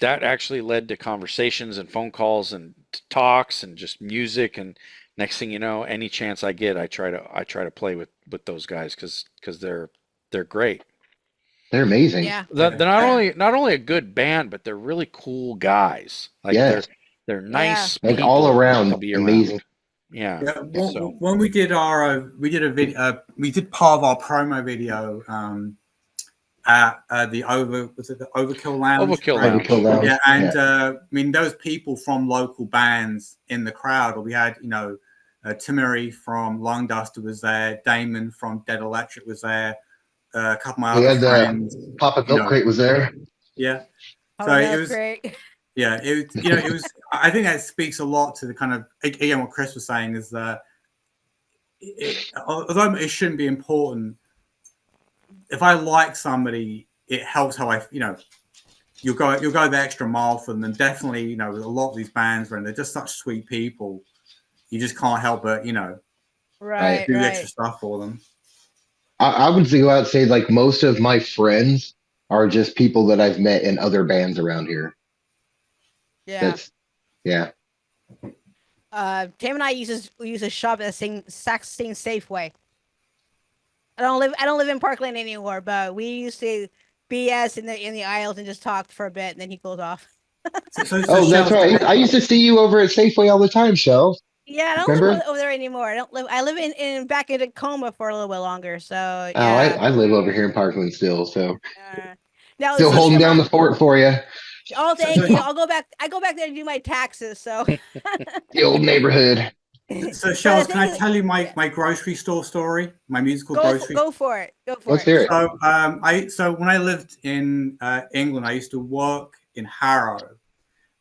S4: actually led to conversations and phone calls and talks and just music. And next thing you know, any chance I get, I try to play with those guys because they're great.
S5: They're amazing.
S1: Yeah.
S4: They're not only a good band, but they're really cool guys. Like
S5: Yes.
S4: they're
S1: Yeah.
S4: nice
S5: Like
S4: people
S5: all
S4: to
S5: around
S4: be around.
S5: amazing.
S4: Yeah.
S3: Yeah,
S4: So
S3: when we did we did a video, we did part of our promo video at the Overkill Lounge.
S4: Overkill
S3: Right?
S4: Lounge.
S5: Overkill Lounge.
S3: Yeah, and
S5: Yeah.
S3: I mean, those people from local bands in the crowd. We had, Timmery from Lung Duster was there, Damon from Dead Electric was there, a couple of my
S5: We
S3: other
S5: had
S3: friends.
S5: Papa Milk Crate was there.
S3: Yeah,
S1: Oh,
S3: so it
S1: no,
S3: was.
S1: great.
S3: Yeah, it was. I think that speaks a lot to the kind of, again, what Chris was saying is that although it shouldn't be important, if I like somebody, it helps how you'll go the extra mile for them. And definitely, with a lot of these bands, when they're just such sweet people, you just can't help but
S1: Right,
S3: do
S1: right.
S3: extra stuff for them.
S5: I would go out and say like most of my friends are just people that I've met in other bands around here.
S1: Yeah.
S5: Yeah.
S1: Tam and I used to shop at the same Safeway. I don't live in Parkland anymore, but we used to BS in the aisles and just talk for a bit, and then he goes off.
S5: Oh, that's
S3: Shels,
S5: right. I used to see you over at Safeway all the time, Shell.
S1: Yeah, I don't
S5: Remember?
S1: live over there anymore. I live in back in Tacoma for a little bit longer. So
S5: Oh,
S1: yeah.
S5: I live over here in Parkland still, so
S1: Now
S5: still holding down the fort for you.
S1: Oh, thank you. I go back there to do my taxes. So
S5: The old neighborhood.
S3: So Shels, can I tell you my grocery store story? My musical grocery.
S1: Go for it. Go for
S5: Let's
S1: it.
S5: hear it.
S3: So when I lived in England, I used to work in Harrow,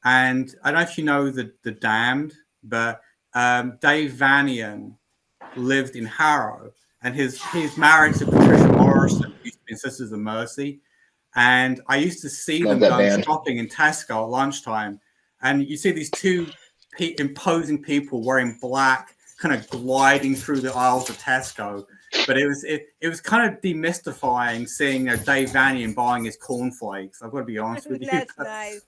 S3: and I don't know if you know the Damned, but Dave Vanian lived in Harrow, and he's married to Patricia Morrison, who used to be in Sisters of Mercy. And I used to see
S5: Love
S3: them
S5: that
S3: going
S5: band.
S3: shopping in Tesco at lunchtime, and you see these two imposing people wearing black, kind of gliding through the aisles of Tesco. But it was kind of demystifying seeing Dave Vanian buying his cornflakes. I've got to be honest with you.
S1: That's nice.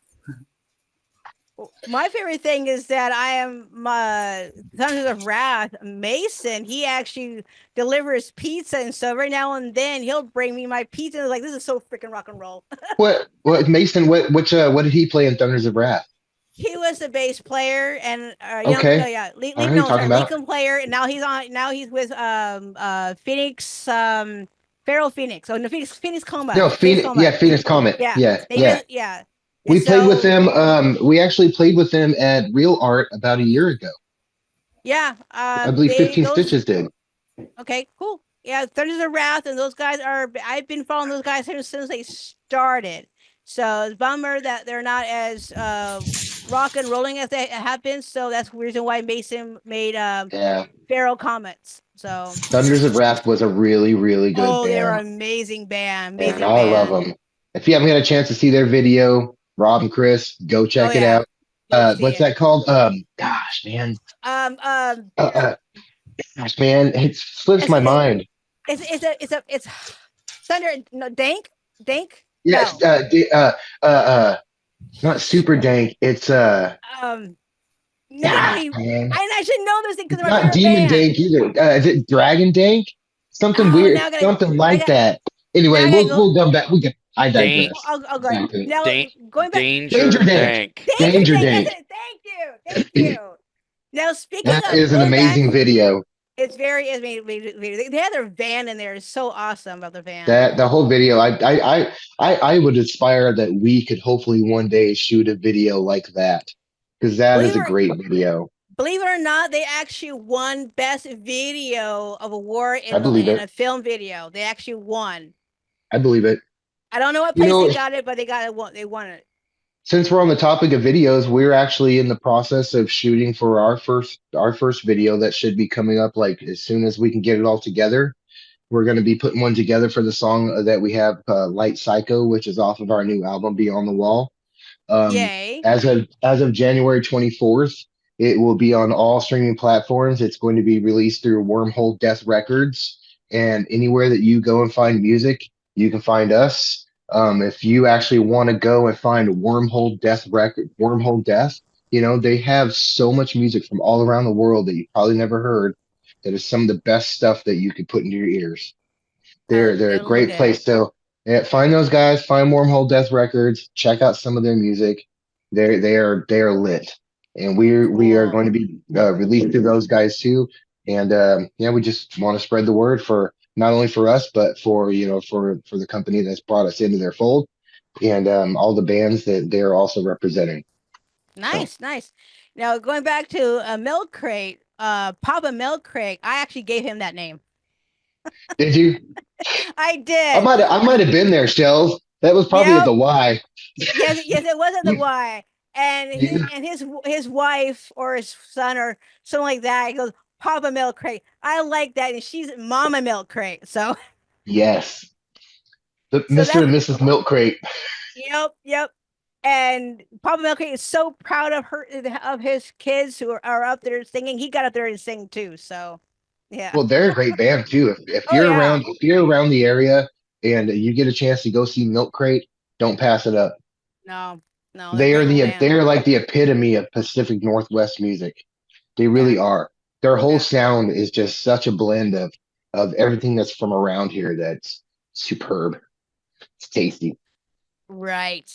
S1: My favorite thing is that I am my Thunder of Wrath Mason. He actually delivers pizza, and so every now and then he'll bring me my pizza. And like, this is so freaking rock and roll.
S5: What Mason? What did he play in Thunders of Wrath?
S1: He was the bass player, and
S5: Okay.
S1: Lincoln player, and now he's with Phoenix Feral Phoenix. Oh no, Phoenix Coma.
S5: No, Phoenix. Yeah, Phoenix Comet.
S1: Yeah.
S5: We played with them. We actually played with them at Real Art about a year ago.
S1: Yeah.
S5: I believe 15 Stitches did.
S1: Okay, cool. Yeah, Thunders of Wrath, and those guys I've been following those guys since they started. So it's a bummer that they're not as rock and rolling as they have been. So that's the reason why Mason made Feral Comets. So
S5: Thunders of Wrath was a really, really good band.
S1: They're an amazing band.
S5: I love them. If you haven't had a chance to see their video, Rob and Chris, go check it out. What's that called? Gosh, man. Gosh, man, it slips my mind.
S1: It's Thunder. No, Dank.
S5: Yes.
S1: No.
S5: Not Super Dank. It's
S1: I should know this thing because
S5: not Demon Dank either. Is it Dragon Dank? Something weird. Something like that. Anyway, we'll come back. I digress.
S1: I'll go. Now going back.
S5: Danger Dank. Danger Dank.
S1: Thank you. Now speaking of
S5: that is an amazing video.
S1: It's very amazing. They had their van in there. It's so awesome about the van.
S5: The whole video. I would aspire that we could hopefully one day shoot a video like that because that is a great video.
S1: Believe it or not, they actually won best video of a war
S5: I believe
S1: in
S5: it.
S1: a film video. They actually won.
S5: I believe it.
S1: I don't know what
S5: You
S1: place they
S5: know,
S1: got it, but they got it. They won it.
S5: since we're on the topic of videos, we're actually in the process of shooting for our first video that should be coming up like as soon as we can get it all together. We're going to be putting one together for the song that we have, Light Psycho, which is off of our new album Beyond the Wall. Um,
S1: Yay!
S5: as of January 24th, it will be on all streaming platforms. It's going to be released through Wormhole Death Records, and anywhere that you go and find music, you can find us. If you actually want to go and find Wormhole Death, they have so much music from all around the world that you probably never heard. That is some of the best stuff that you could put into your ears.
S1: I'll
S5: They're a
S1: go look
S5: great
S1: at it.
S5: place. So yeah, find those guys, find Wormhole Death Records, check out some of their music. They are lit, and we are
S1: Cool.
S5: going to be released to those guys too. And yeah, we just want to spread the word for not only for us, but for the company that's brought us into their fold, and all the bands that they are also representing. So
S1: Nice, nice. Now going back to Milk Crate, Papa Milk Crate. I actually gave him that name.
S5: did you?
S1: I
S5: I
S1: did.
S5: might I might have been there, Shells. That was probably at
S1: Yep.
S5: the Y.
S1: Yes, yes, it wasn't the
S5: You,
S1: Y. And
S5: you,
S1: his wife or his son or something like that. He goes, Papa Milk Crate. I like that, and she's Mama Milk Crate. So
S5: yes, the
S1: so
S5: Mr.
S1: that's
S5: and Mrs. Milk Crate.
S1: yep, yep. And Papa Milk Crate is so proud of his kids who are up there singing. He got up there and sing too. So yeah.
S5: Well, they're a great band too. If
S1: Oh
S5: you're
S1: yeah.
S5: around if you're around the area and you get a chance to go see Milk Crate, don't pass it up.
S1: No, no, they're a
S5: They are
S1: great little
S5: the
S1: band.
S5: they're like the epitome of Pacific Northwest music. They
S1: Yeah,
S5: really are. Their whole
S1: yeah.
S5: sound is just such a blend of everything that's from around here that's superb. It's tasty.
S1: Right.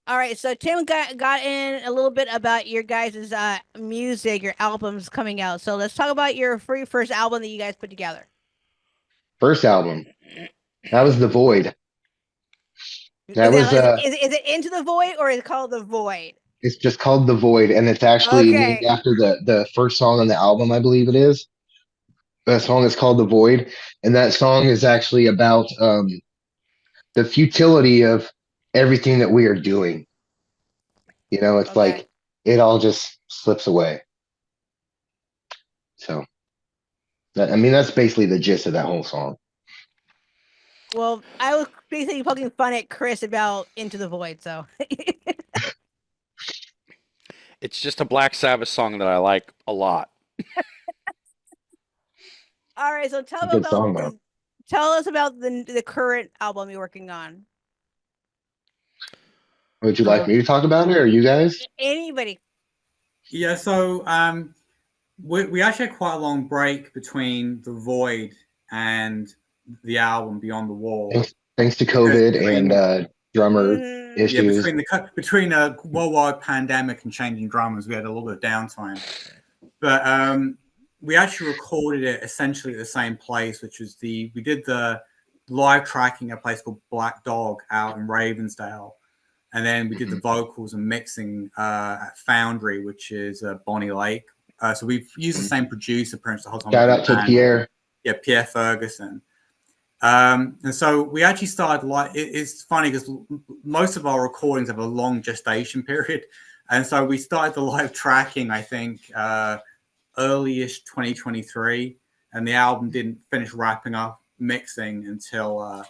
S1: All right. So Tim got in a little bit about your guys' music, your albums coming out. So let's talk about your free first album that you guys put together.
S5: First album. That was The Void. That was
S1: Is it Into the Void or is it called The Void?
S5: it's just called The Void, and it's actually named
S1: Okay.
S5: after the first song on the album, I believe it is. That song is called The Void, and that song is actually about the futility of everything that we are doing. It's
S1: Okay.
S5: like it all just slips away. So I mean, that's basically the gist of that whole song.
S1: Well, I was basically poking fun at Chris about Into the Void. So
S4: It's just a Black Sabbath song that I like a lot.
S1: all right. So
S5: It's a good song though.
S1: tell us about the current album you're working on.
S5: Would you like
S3: So
S5: me to talk about it, or you guys?
S1: Anybody?
S3: yeah, so we actually had quite a long break between The Void and the album Beyond the Wall
S5: Thanks to
S3: because
S5: COVID and drummer
S1: Mm-hmm.
S3: yeah,
S5: issues.
S3: between a worldwide pandemic and changing drummers, we had a little bit of downtime. But we actually recorded it essentially at the same place, which was we did the live tracking at a place called Black Dog out in Ravensdale, and then we did the vocals and mixing at Foundry, which is Bonnie Lake. So we've used the same producer pretty much the whole time.
S5: Shout out to Pierre.
S3: Yeah, Pierre Ferguson. And so we actually started it's funny because most of our recordings have a long gestation period. And so we started the live tracking, I think, early-ish 2023. And the album didn't finish wrapping up mixing until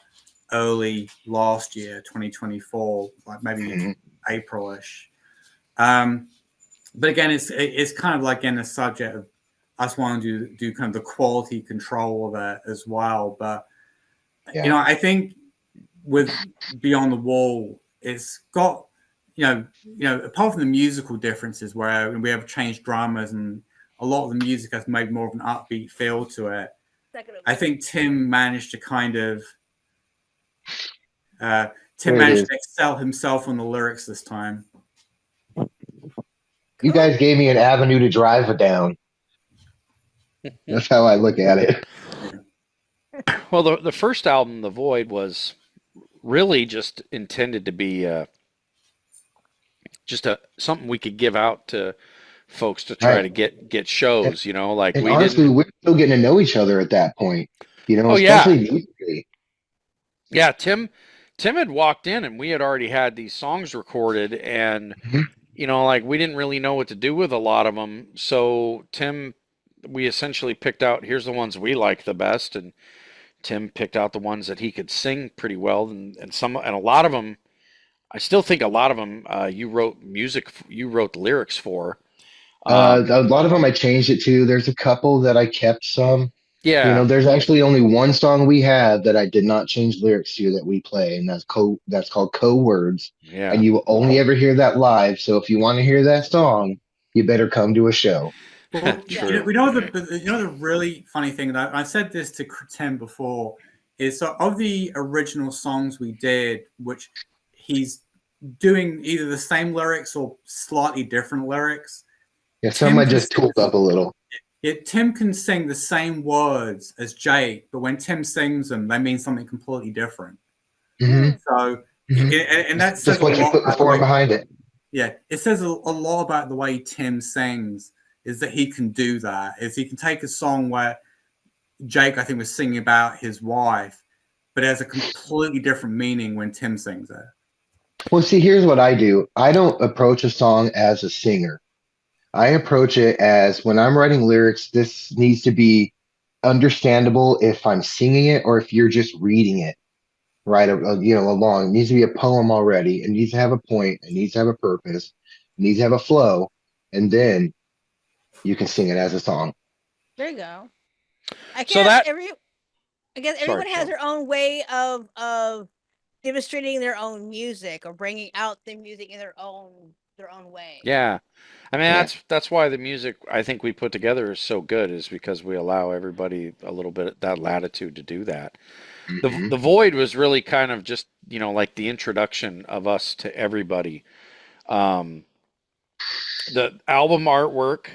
S3: early last year, 2024, like maybe April-ish. But again, it's kind of like, again, a subject of us wanting to do kind of the quality control of it as well. But
S5: Yeah.
S3: I think with Beyond the Wall, it's got, apart from the musical differences where we have changed drummers and a lot of the music has made more of an upbeat feel to it. I think Tim managed to kind of, to excel himself on the lyrics this time.
S5: You guys gave me an avenue to drive down. That's how I look at it.
S4: Well, the first album, The Void, was really just intended to be just something we could give out to folks to try
S5: Right.
S4: to get shows. You know, like
S5: And
S4: we
S5: honestly,
S4: didn't.
S5: we're still getting to know each other at that point,
S4: Oh yeah,
S5: especially musically.
S4: yeah. Tim had walked in and we had already had these songs recorded, and
S5: Mhm.
S4: like we didn't really know what to do with a lot of them. So we essentially picked out, here's the ones we like the best, and Tim picked out the ones that he could sing pretty well, and a lot of them, I still think a lot of them, you wrote the lyrics for.
S5: A lot of them I changed it to. There's a couple that I kept some.
S4: Yeah,
S5: There's actually only one song we have that I did not change lyrics to that we play, and that's called Co Words. And
S4: yeah,
S5: you will only ever hear that live. So if you want to hear that song, you better come to a show.
S3: Well,
S1: Yeah.
S4: true.
S3: the really funny thing, that I said this to Tim before, is so of the original songs we did, which he's doing either the same lyrics or slightly different lyrics.
S5: Yeah, some
S3: Tim
S5: I
S3: can
S5: just
S3: sing
S5: tooled up a little.
S3: Tim can sing the same words as Jake, but when Tim sings them, they mean something completely different.
S5: Hmm.
S1: Hmm.
S3: So,
S5: Hmm.
S3: and that
S5: Just
S3: says a
S5: what you
S3: lot
S5: put
S3: about the
S5: before and
S3: way.
S5: behind it.
S3: Yeah, it says a lot about the way Tim sings. Is that he can do that? Is he can take a song where Jake, I think, was singing about his wife, but it has a completely different meaning when Tim sings it.
S5: Well, see, here's what I do. I don't approach a song as a singer. I approach it as when I'm writing lyrics, this needs to be understandable if I'm singing it or if you're just reading it, right? Along. It needs to be a poem already. It needs to have a point. It needs to have a purpose. It needs to have a flow. And then you can sing it as a song.
S1: There you go. I
S4: So
S1: guess
S4: that,
S1: every I guess
S4: sorry,
S1: everyone has
S4: Shel.
S1: their own way of demonstrating their own music or bringing out the music in their own way.
S4: Yeah. I mean,
S5: Yeah.
S4: that's why the music I think we put together is so good, is because we allow everybody a little bit that latitude to do that. The
S5: Hmm.
S4: the Void was really kind of just, like the introduction of us to everybody. Um, the album artwork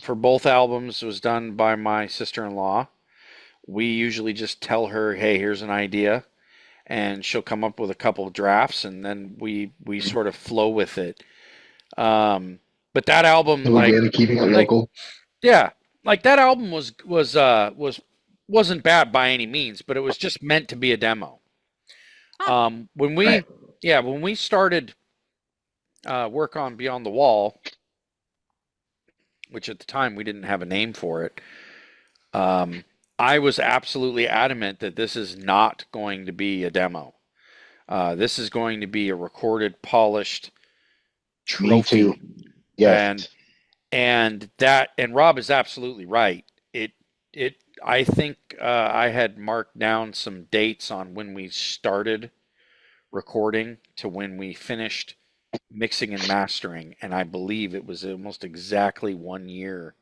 S4: for both albums was done by my sister-in-law. We usually just tell her, "Hey, here's an idea," and she'll come up with a couple of drafts, and then we sort of flow with it. But that album,
S5: So again, keeping it
S4: like
S5: local.
S4: yeah, like that album wasn't bad by any means, but it was just meant to be a demo.
S1: Huh.
S4: When
S5: Right.
S4: we started work on Beyond the Wall, which at the time we didn't have a name for it, um, I was absolutely adamant that this is not going to be a demo. This is going to be a recorded, polished
S5: Me too.
S4: trophy,
S5: Yes.
S4: and and Rob is absolutely right. It I think I had marked down some dates on when we started recording to when we finished mixing and mastering, and I believe it was almost exactly 1 year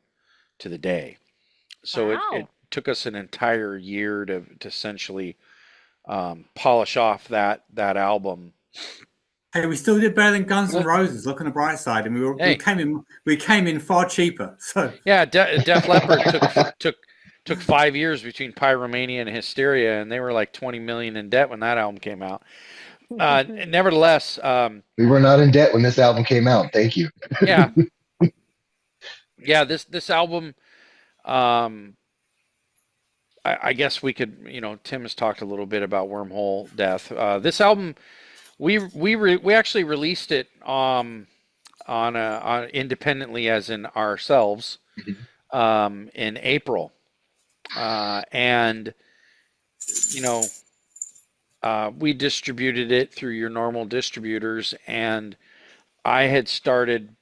S4: to the day. So it
S1: Wow.
S4: took us an entire year to essentially polish off that album.
S3: Hey, we still did better than Guns N'
S4: Well,
S3: Roses. Look on the bright side, and
S4: hey,
S3: we came in far cheaper. So
S4: yeah, Def Leppard took 5 years between Pyromania and Hysteria, and they were like 20 million in debt when that album came out. Nevertheless,
S5: We were not in debt when this album came out. Thank you.
S4: yeah, yeah, this album, um, I guess we could, Tim has talked a little bit about Wormhole Death. This album, we actually released it on independently, as in ourselves, in April, and you know we distributed it through your normal distributors, and I had started,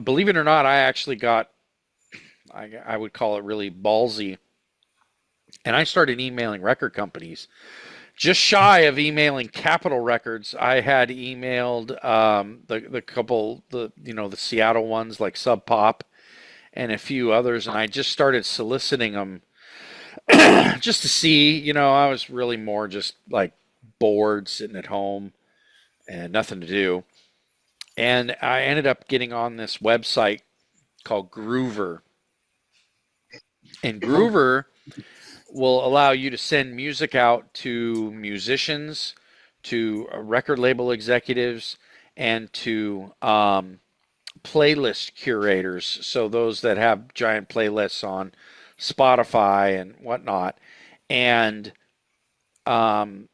S4: believe it or not, I actually got, I would call it really ballsy, and I started emailing record companies. Just shy of emailing Capitol Records, I had emailed the couple, the Seattle ones like Sub Pop and a few others, and I just started soliciting them just to see. I was really more just like bored, sitting at home and nothing to do, and I ended up getting on this website called Groover, and
S3: oh,
S4: Groover will allow you to send music out to musicians, to record label executives, and to playlist curators. So those that have giant playlists on Spotify and whatnot. And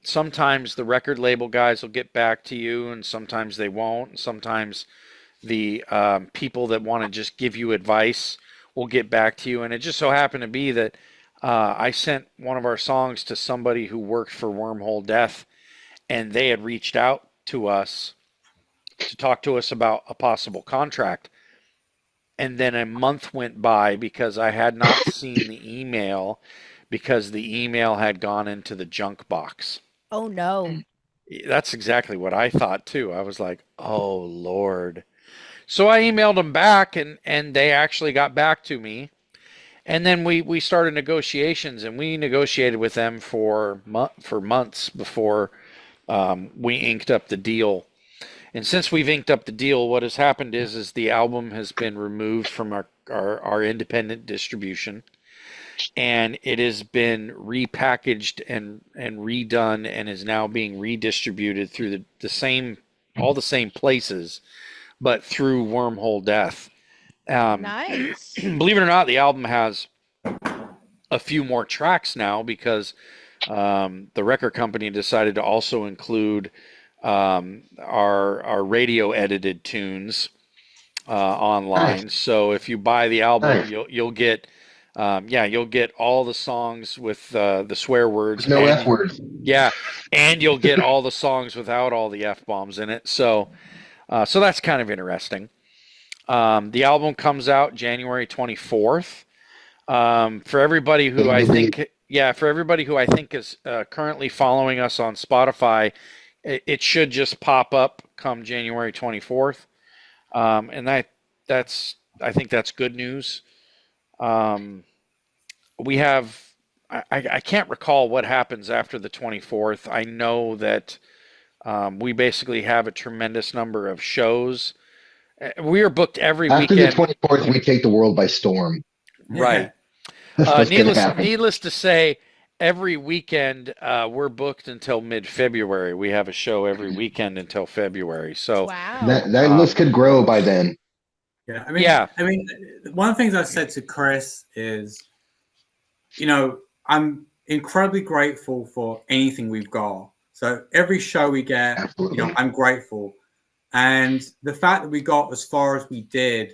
S4: sometimes the record label guys will get back to you, and sometimes they won't. Sometimes the people that want to just give you advice will get back to you. And it just so happened to be that I sent one of our songs to somebody who worked for Wormhole Death, and they had reached out to us to talk to us about a possible contract. And then a month went by because I had not seen the email because the email had gone into the junk box.
S1: Oh no.
S4: That's exactly what I thought too. I was like, oh Lord. So I emailed them back, and they actually got back to me. And then we started negotiations, and we negotiated with them for months before we inked up the deal. And since we've inked up the deal, what has happened is the album has been removed from our independent distribution, and it has been repackaged and redone, and is now being redistributed through the same all the same places, but through Wormhole Death.
S1: Nice.
S4: Believe it or not, the album has a few more tracks now because the record company decided to also include our radio edited tunes online.
S5: Nice.
S4: So if you buy the album,
S5: Nice.
S4: you'll get you'll get all the songs with the swear words,
S5: There's no F
S4: and
S5: words.
S4: yeah, and you'll get all the songs without all the F bombs in it. So so that's kind of interesting. The album comes out January 24th. For everybody who I think, yeah, for everybody who I think is currently following us on Spotify, it should just pop up come January 24th. And I think that's good news. We have, I can't recall what happens after the 24th. I know that we basically have a tremendous number of shows. We are booked every
S5: After the
S4: weekend.
S5: 24th, we take the world by storm.
S4: Right.
S5: That's what's going to happen.
S4: Needless to say, every weekend we're booked until mid-February. We have a show every weekend until February. So
S1: Wow.
S5: That list could grow by then.
S3: Yeah,
S4: Yeah.
S3: I mean, one of the things I said to Chris is, I'm incredibly grateful for anything we've got. So every show we get,
S5: Absolutely.
S3: I'm grateful. And the fact that we got as far as we did,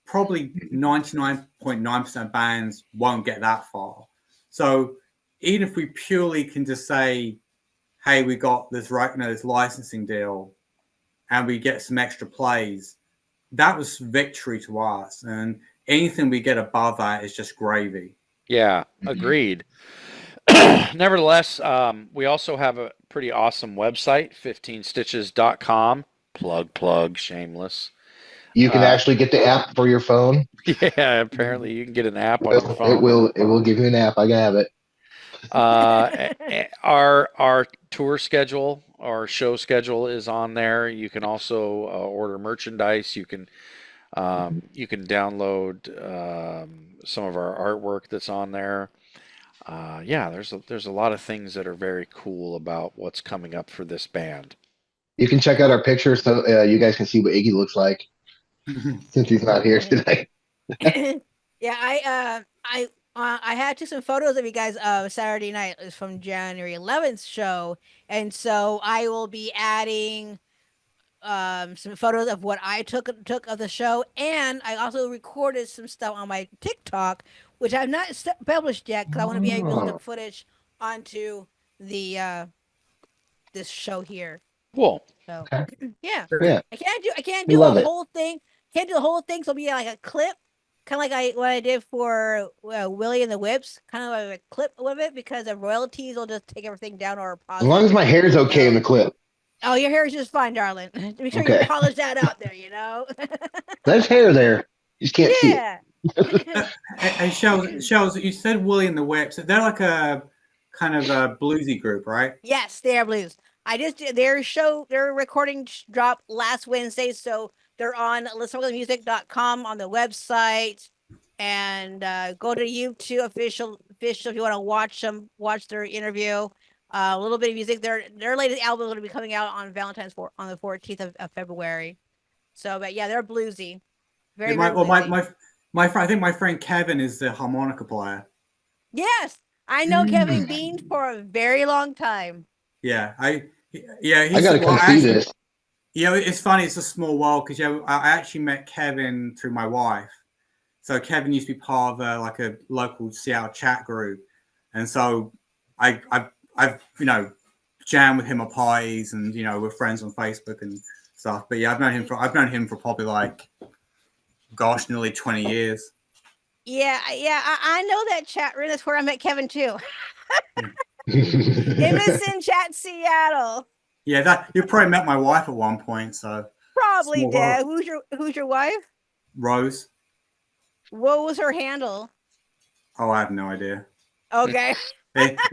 S3: probably 99.9% of bands won't get that far. So even if we purely can just say, hey, we got this this licensing deal and we get some extra plays, that was victory to us. And anything we get above that is just gravy.
S4: Yeah, agreed. Nevertheless, we also have a pretty awesome website, 15stitches.com. Plug, shameless.
S5: You can actually get the app for your phone.
S4: Yeah, apparently you can get an app on your phone.
S5: It will give you an app. I have it.
S4: Our tour schedule, our show schedule is on there. You can also order merchandise. You can download some of our artwork that's on there. Yeah, there's a lot of things that are very cool about what's coming up for this band.
S5: You can check out our pictures so you guys can see what Iggy looks like since he's not here today.
S1: Yeah, I had some photos of you guys Saturday night. It was from January 11th show, and so I will be adding some photos of what I took of the show, and I also recorded some stuff on my TikTok, which I've not published yet because I want to be able to put footage onto the this show here.
S4: Cool.
S1: So
S5: Okay.
S1: yeah,
S5: Yeah.
S1: I can't
S5: We
S1: do
S5: love
S1: a
S5: it.
S1: whole thing. Can't do the whole thing. So it'll be like a clip, kind of like what I did for Willie and the Whips, kind of like a clip of it because of royalties. Will just take everything down or pause.
S5: As long as my hair is okay in the clip.
S1: Oh, your hair is just fine, darling. Make sure you
S5: Okay.
S1: polish that out there. You know.
S5: There's hair there. You just can't see it.
S1: Yeah.
S3: Hey, Shels, you said Willie and the Whips. They're like a kind of a bluesy group, right?
S1: Yes, they are blues. I just their recording dropped last Wednesday, so they're on letstalkmusic.com on the website, and go to YouTube official if you want to watch their interview. A little bit of music. Their latest album is going to be coming out on on the 14th of February. So, but yeah, they're bluesy.
S3: Yeah,
S1: Very, very bluesy.
S3: I think my friend Kevin is the harmonica player.
S1: Yes, I know Kevin
S5: Mm.
S1: Bean for a very long time.
S3: Yeah, yeah,
S5: I
S3: he's
S5: gotta
S3: well.
S5: come see this.
S3: Yeah, it's funny. It's a small world because yeah, I actually met Kevin through my wife. So Kevin used to be part of like a local Seattle chat group, and so I've jammed with him at parties, and we're friends on Facebook and stuff. But yeah, I've known him for probably like, gosh, nearly 20 years.
S1: Yeah, yeah, I know that chat room. That's where I met Kevin too.
S3: Yeah,
S1: MSN Chat Seattle.
S3: yeah. That you probably met my wife at one point. So
S1: Probably
S3: small world.
S1: did. Who's your wife?
S3: Rose.
S1: What was her handle?
S3: Oh, I have no idea.
S1: Okay,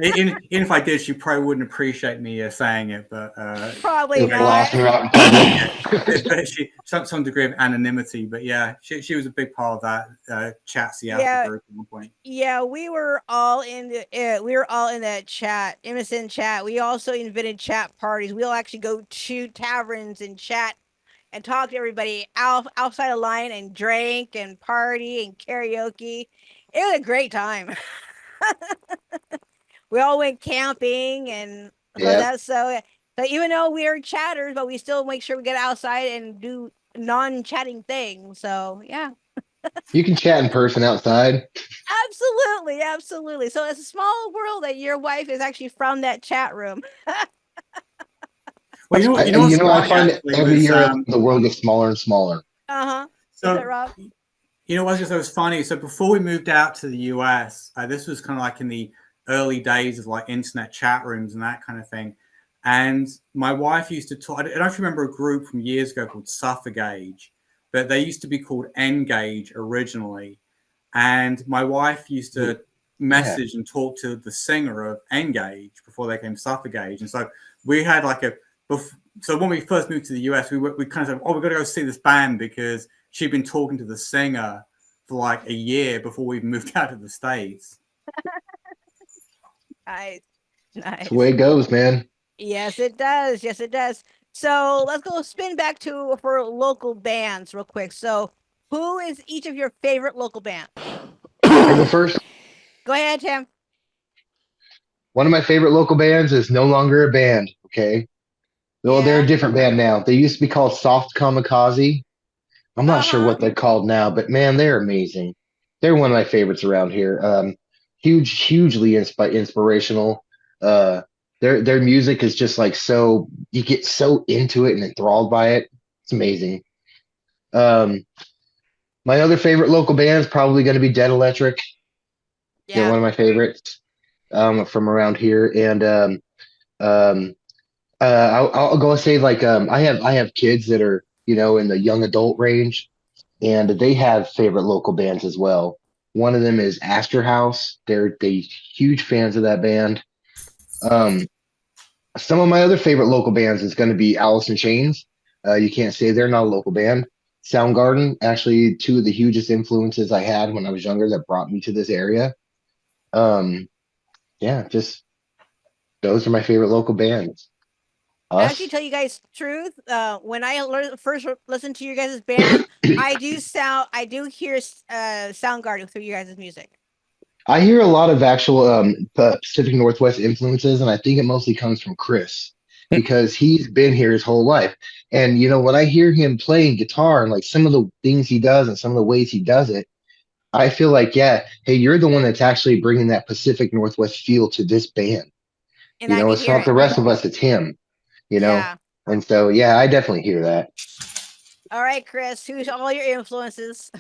S3: Even if I did, she probably wouldn't appreciate me saying it. But
S1: probably
S5: It'll
S1: not.
S5: blast her out in public.
S3: yeah, some degree of anonymity. But yeah, she was a big part of that chat Seattle
S1: Yeah,
S3: group at one point.
S1: yeah, we were all in that chat, MSN chat. We also invented chat parties. We'll actually go to taverns and chat and talk to everybody outside of line and drink and party and karaoke. It was a great time. We all went camping and so
S5: Yeah,
S1: that's so even though we are chatters, but we still make sure we get outside and do non-chatting things. So yeah.
S5: you can chat in person outside.
S1: Absolutely, absolutely. So it's a small world that your wife is actually from that chat room.
S3: Well, you know
S5: You
S3: what's
S5: know, I
S3: funny
S5: find
S3: actually
S5: every
S3: was
S5: year the world gets smaller and smaller.
S1: Uh-huh. What's that,
S3: so
S1: Rob?
S3: what's just was funny. So before we moved out to the US, this was kind of like in the early days of like internet chat rooms and that kind of thing. And my wife used to talk. I don't know if you remember a group from years ago called Suffragage, but they used to be called Engage originally. And my wife used to
S5: Yeah,
S3: message and talk to the singer of Engage before they came Suffragage. And so we had like so when we first moved to the US, we kind of said, oh, we've got to go see this band because she'd been talking to the singer for like a year before we moved out to the States.
S1: Nice.
S5: that's the way
S1: Nice.
S5: it goes, man.
S1: Yes, it does. Yes, it does. So let's go spin back to for local bands real quick. So who is each of your favorite local band?
S5: I go first.
S1: Go ahead, Tim.
S5: One of my favorite local bands is no longer a band. Okay, well, they're a
S1: Yeah.
S5: different band now. They used to be called Soft Kamikaze. I'm not sure
S1: Uh-huh.
S5: what they're called now, but man, they're amazing. They're one of my favorites around here. Hugely inspirational. Uh, their music is just like so you get so into it and enthralled by it. It's amazing. Um, my other favorite local band is probably going to be Dead Electric. They're
S1: Yeah.
S5: one of my favorites from around here, and um, I'll go and say like I have kids that are in the young adult range, and they have favorite local bands as well. One of them is Astor House. They huge fans of that band. Um, some of my other favorite local bands is going to be Alice in Chains. You can't say they're not a local band. Soundgarden, actually, two of the hugest influences I had when I was younger that brought me to this area. Um, yeah, just those are my favorite local bands.
S1: I actually
S5: Us.
S1: tell you guys the truth. When I first listened to your guys' band, I do hear Soundgarden through you guys' music.
S5: I hear a lot of actual Pacific Northwest influences, and I think it mostly comes from Chris because he's been here his whole life. And when I hear him playing guitar and like some of the things he does and some of the ways he does it, I feel like, yeah, hey, you're the one that's actually bringing that Pacific Northwest feel to this band.
S1: And I can
S5: It's
S1: hear
S5: not
S1: it.
S5: the rest of us, it's him. You know,
S1: Yeah.
S5: and so yeah, I definitely hear that.
S1: All right, Chris. Who's all your influences?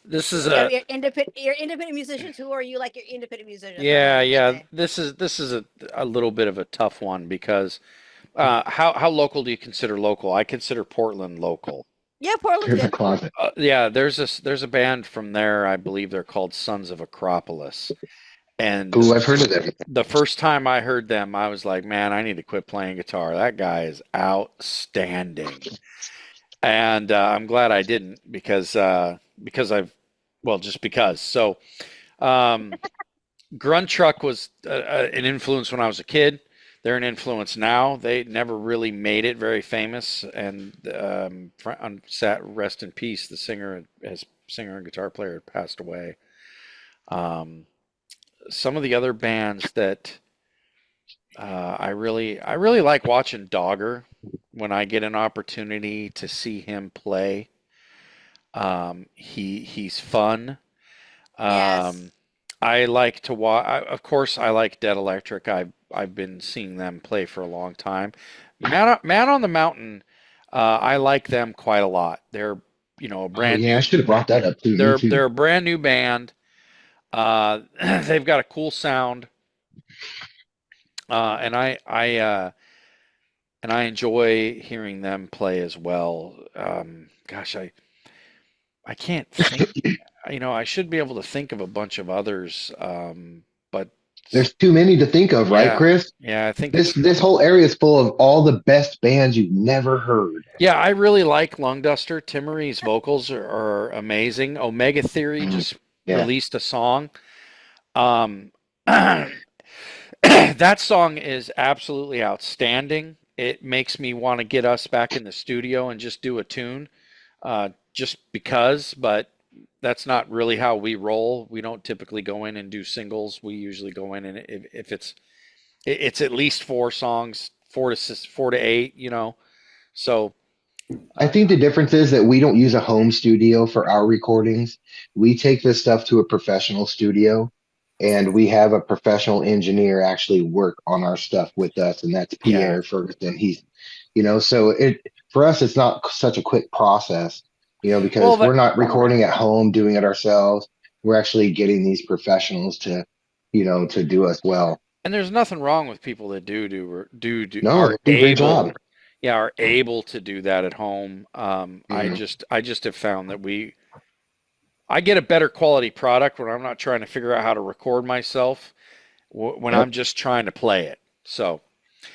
S4: This is
S1: Your,
S4: a
S1: your independent your independent musicians. Who are you like your independent musicians? That's what
S4: yeah,
S1: I'm gonna
S4: yeah.
S1: say.
S4: This is a little bit of a tough one because how local do you consider local? I consider Portland local.
S1: Yeah, Portland's
S5: Here's a
S1: good.
S5: closet.
S4: Yeah, there's a band from there. I believe they're called Sons of Acropolis. And
S5: Ooh, I've heard of them.
S4: the first time I heard them, I was like, man, I need to quit playing guitar. That guy is outstanding. And I'm glad I didn't because I've well just because. So um, Grunt Truck was an influence when I was a kid. they're an influence now. They never really made it very famous, and rest in peace. The singer and guitar player had passed away. Um, some of the other bands that I really like watching Dogger when I get an opportunity to see him play. He's fun.
S1: Yes.
S4: Um, I like to watch. Of course, I like Dead Electric. I've been seeing them play for a long time. Man on the Mountain. I like them quite a lot. They're a
S5: Oh
S4: brand
S5: yeah, I
S4: new.
S5: should have brought that up too. Me too.
S4: They're a brand new band. They've got a cool sound, and I enjoy hearing them play as well. Gosh, I can't think. I should be able to think of a bunch of others, but
S5: There's too many to think of, right,
S4: yeah,
S5: Chris?
S4: yeah, I think
S5: This
S4: it's
S5: this whole area is full of all the best bands you've never heard.
S4: yeah. I really like Lung Duster. Timmery's vocals are amazing. Omega Theory
S5: Mm,
S4: just
S5: yeah.
S4: released a song. Um, that song is absolutely outstanding. It makes me want to get us back in the studio and just do a tune, just because. But that's not really how we roll. We don't typically go in and do singles. We usually go in and if it's at least four songs, 4 to 8. So
S5: I
S4: uh,
S5: think the difference is that we don't use a home studio for our recordings. We take this stuff to a professional studio and we have a professional engineer actually work on our stuff with us, and that's
S4: yeah.
S5: Pierre Ferguson. So it for us it's not such a quick process,
S4: Well,
S5: because we're not recording at home doing it ourselves. We're actually getting these professionals to do us well.
S4: and there's nothing wrong with people that do
S5: No,
S4: are
S5: they do a great
S4: able
S5: job.
S4: yeah, are able to do that at home.
S5: Mhm.
S4: I just have found that I get a better quality product when I'm not trying to figure out how to record myself, when
S5: Yep.
S4: I'm just trying to play it. So,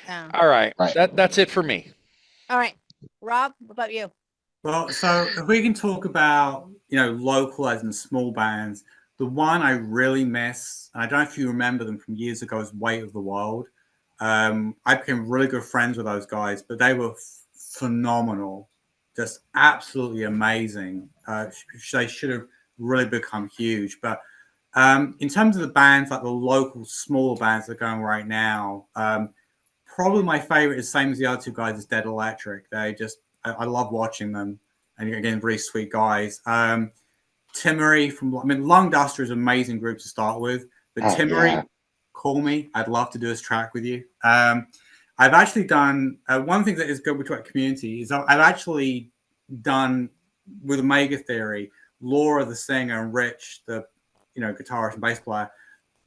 S1: Yeah.
S4: all right,
S5: Right.
S4: that's it for me.
S1: All right. Rob, what about you?
S3: Well, so if we can talk about, local as in small bands, the one I really miss, and I don't know if you remember them from years ago, is Weight of the World. I became really good friends with those guys, but they were phenomenal, just absolutely amazing. They should have really become huge. But in terms of the bands, like the local small bands that are going right now, probably my favorite is same as the other two guys is Dead Electric. I love watching them, and again, really sweet guys. Timmery Lung Duster is an amazing group to start with, but
S5: Oh yeah.
S3: Timmery, call me. I'd love to do this track with you. I've actually done one thing that is good with our community is I've actually done with Omega Theory, Laura the singer and Rich the guitarist and bass player.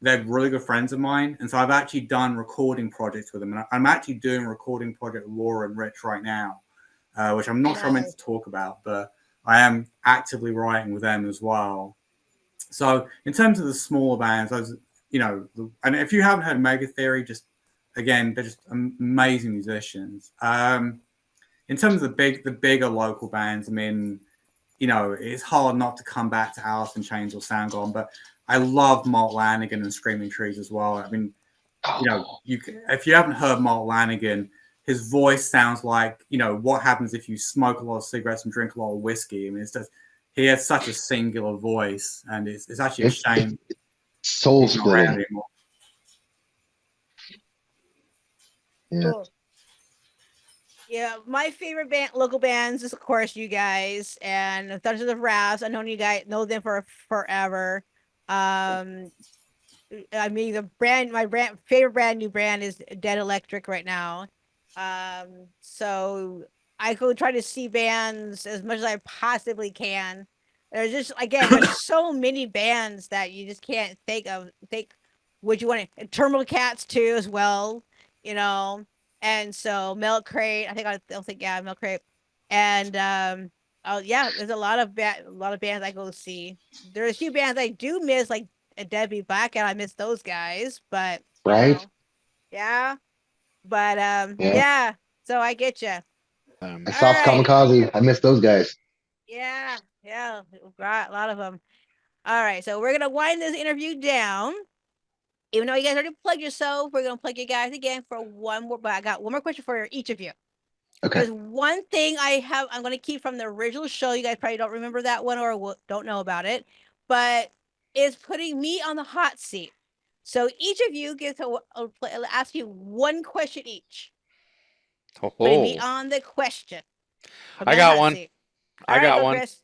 S3: They're really good friends of mine, and so I've actually done recording projects with them, and I'm actually doing a recording project with Laura and Rich right now, which I'm not sure I'm meant to
S1: Nice.
S3: talk about, but I am actively writing with them as well. So in terms of the smaller bands, and if you haven't heard Mega Theory, just again, they're just amazing musicians. In terms of the bigger local bands, it's hard not to come back to Alice in Chains or Soundgarden, but I love Mark Lanigan and Screaming Trees as well.
S5: Oh,
S3: if you haven't heard Mark Lanigan, his voice sounds like what happens if you smoke a lot of cigarettes and drink a lot of whiskey. It's just he has such a singular voice, and it's actually a
S5: it's
S3: shame
S5: soul
S3: he's not around
S5: splitting.
S3: anymore.
S5: Yeah.
S1: Cool. Yeah, my favorite local bands is of course you guys and Thunder of Wrath. I know you guys know them for forever. Um, I mean my favorite brand new brand is Dead Electric right now. So I go try to see bands as much as I possibly can. There's just again, there's so many bands that you just can't think what you want to Terminal Cats too as well, you know. And so Milk Crate, I'll think yeah, Milk Crate. And oh yeah, there's a lot of bands I go see. There's a few bands I do miss like Debbie Blackout. I miss those guys, but
S5: Right.
S1: yeah. But
S5: Yeah.
S1: yeah. So I get you.
S5: I
S4: Um,
S1: All
S5: saw
S1: right.
S5: Kamikaze. I miss those guys.
S1: Yeah, yeah, right, a lot of them. All right, so we're gonna wind this interview down. Even though you guys already plugged yourself, we're gonna plug you guys again for one more. But I got one more question for each of you.
S5: Okay.
S1: There's one thing I'm going to keep from the original show. You guys probably don't remember that one or don't know about it, but it's putting me on the hot seat. So each of you gets to ask you one question each, putting me
S4: Oh,
S1: on the question. Put me
S4: I
S1: on the
S4: got
S1: hot
S4: one.
S1: seat. All
S4: I
S1: right,
S4: got
S1: go,
S4: one.
S1: Chris.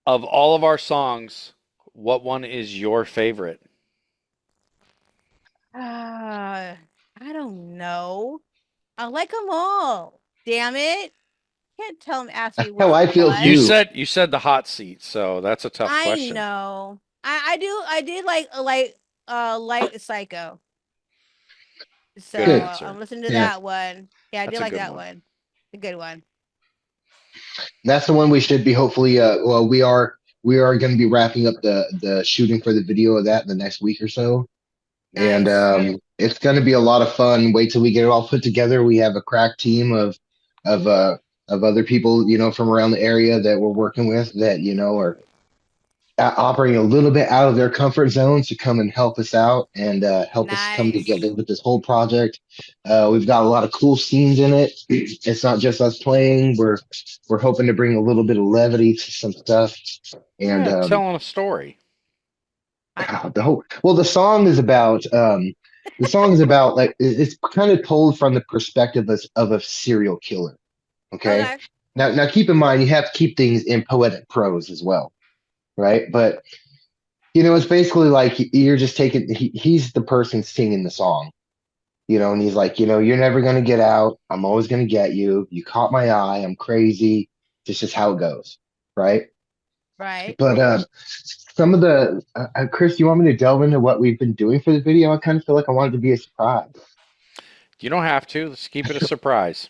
S4: Of all of our songs, what one is your favorite?
S1: I don't know. I like them all. Damn it! Can't tell them. Ask me
S5: How
S1: which
S5: I feel
S1: one.
S5: too.
S4: You said the hot seat, so that's a tough
S1: I
S4: question.
S1: know. I do. I did like Psycho. So
S4: Good
S5: Good.
S1: I'm
S4: answer.
S1: listening to
S5: Yeah.
S1: that one. Yeah, I did
S4: That's a
S1: like
S4: good
S1: that
S4: one.
S1: one. A good one.
S5: That's the one we should be hopefully well we are going to be wrapping up the shooting for the video of that in the next week or so. And
S1: Nice.
S5: it's going to be a lot of fun. Wait till we get it all put together. We have a crack team of uh of other people, from around the area that we're working with that, are operating a little bit out of their comfort zones to come and help us out and help us come
S1: Nice.
S5: together with this whole project. We've got a lot of cool scenes in it. It's not just us playing. We're hoping to bring a little bit of levity to some stuff. And
S4: Yeah, telling a story.
S1: I,
S5: the song is about like it's kind of told from the perspective of a serial killer. Okay.
S1: okay.
S5: Now keep in mind you have to keep things in poetic prose as well, right? But it's basically like you're just taking, he's the person singing the song, and he's like, you're never going to get out. I'm always going to get you. You caught my eye. I'm crazy. This is how it goes. Right.
S1: Right.
S5: But some of Chris, you want me to delve into what we've been doing for the video? I kind of feel like I wanted to be a surprise.
S4: You don't have to. Let's keep it a surprise.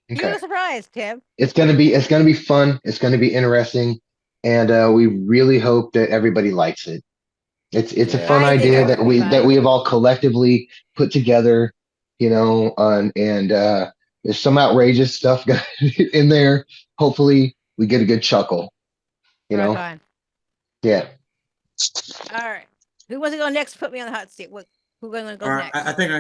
S1: Keep it
S5: Okay.
S1: a surprise, Tim.
S5: It's gonna be fun. It's gonna be interesting. And we really hope that everybody likes it. It's a fun
S4: Yeah.
S1: I think
S5: idea
S1: it will
S5: that
S1: be
S5: we
S1: fun.
S5: have all collectively put together, and there's some outrageous stuff in there. Hopefully, we get a good chuckle. You
S1: Rock
S5: know,
S1: on.
S5: yeah.
S1: All right. Who wants to go next? Put me on the hot seat. Who's going to go
S3: All right, I
S1: next?
S3: think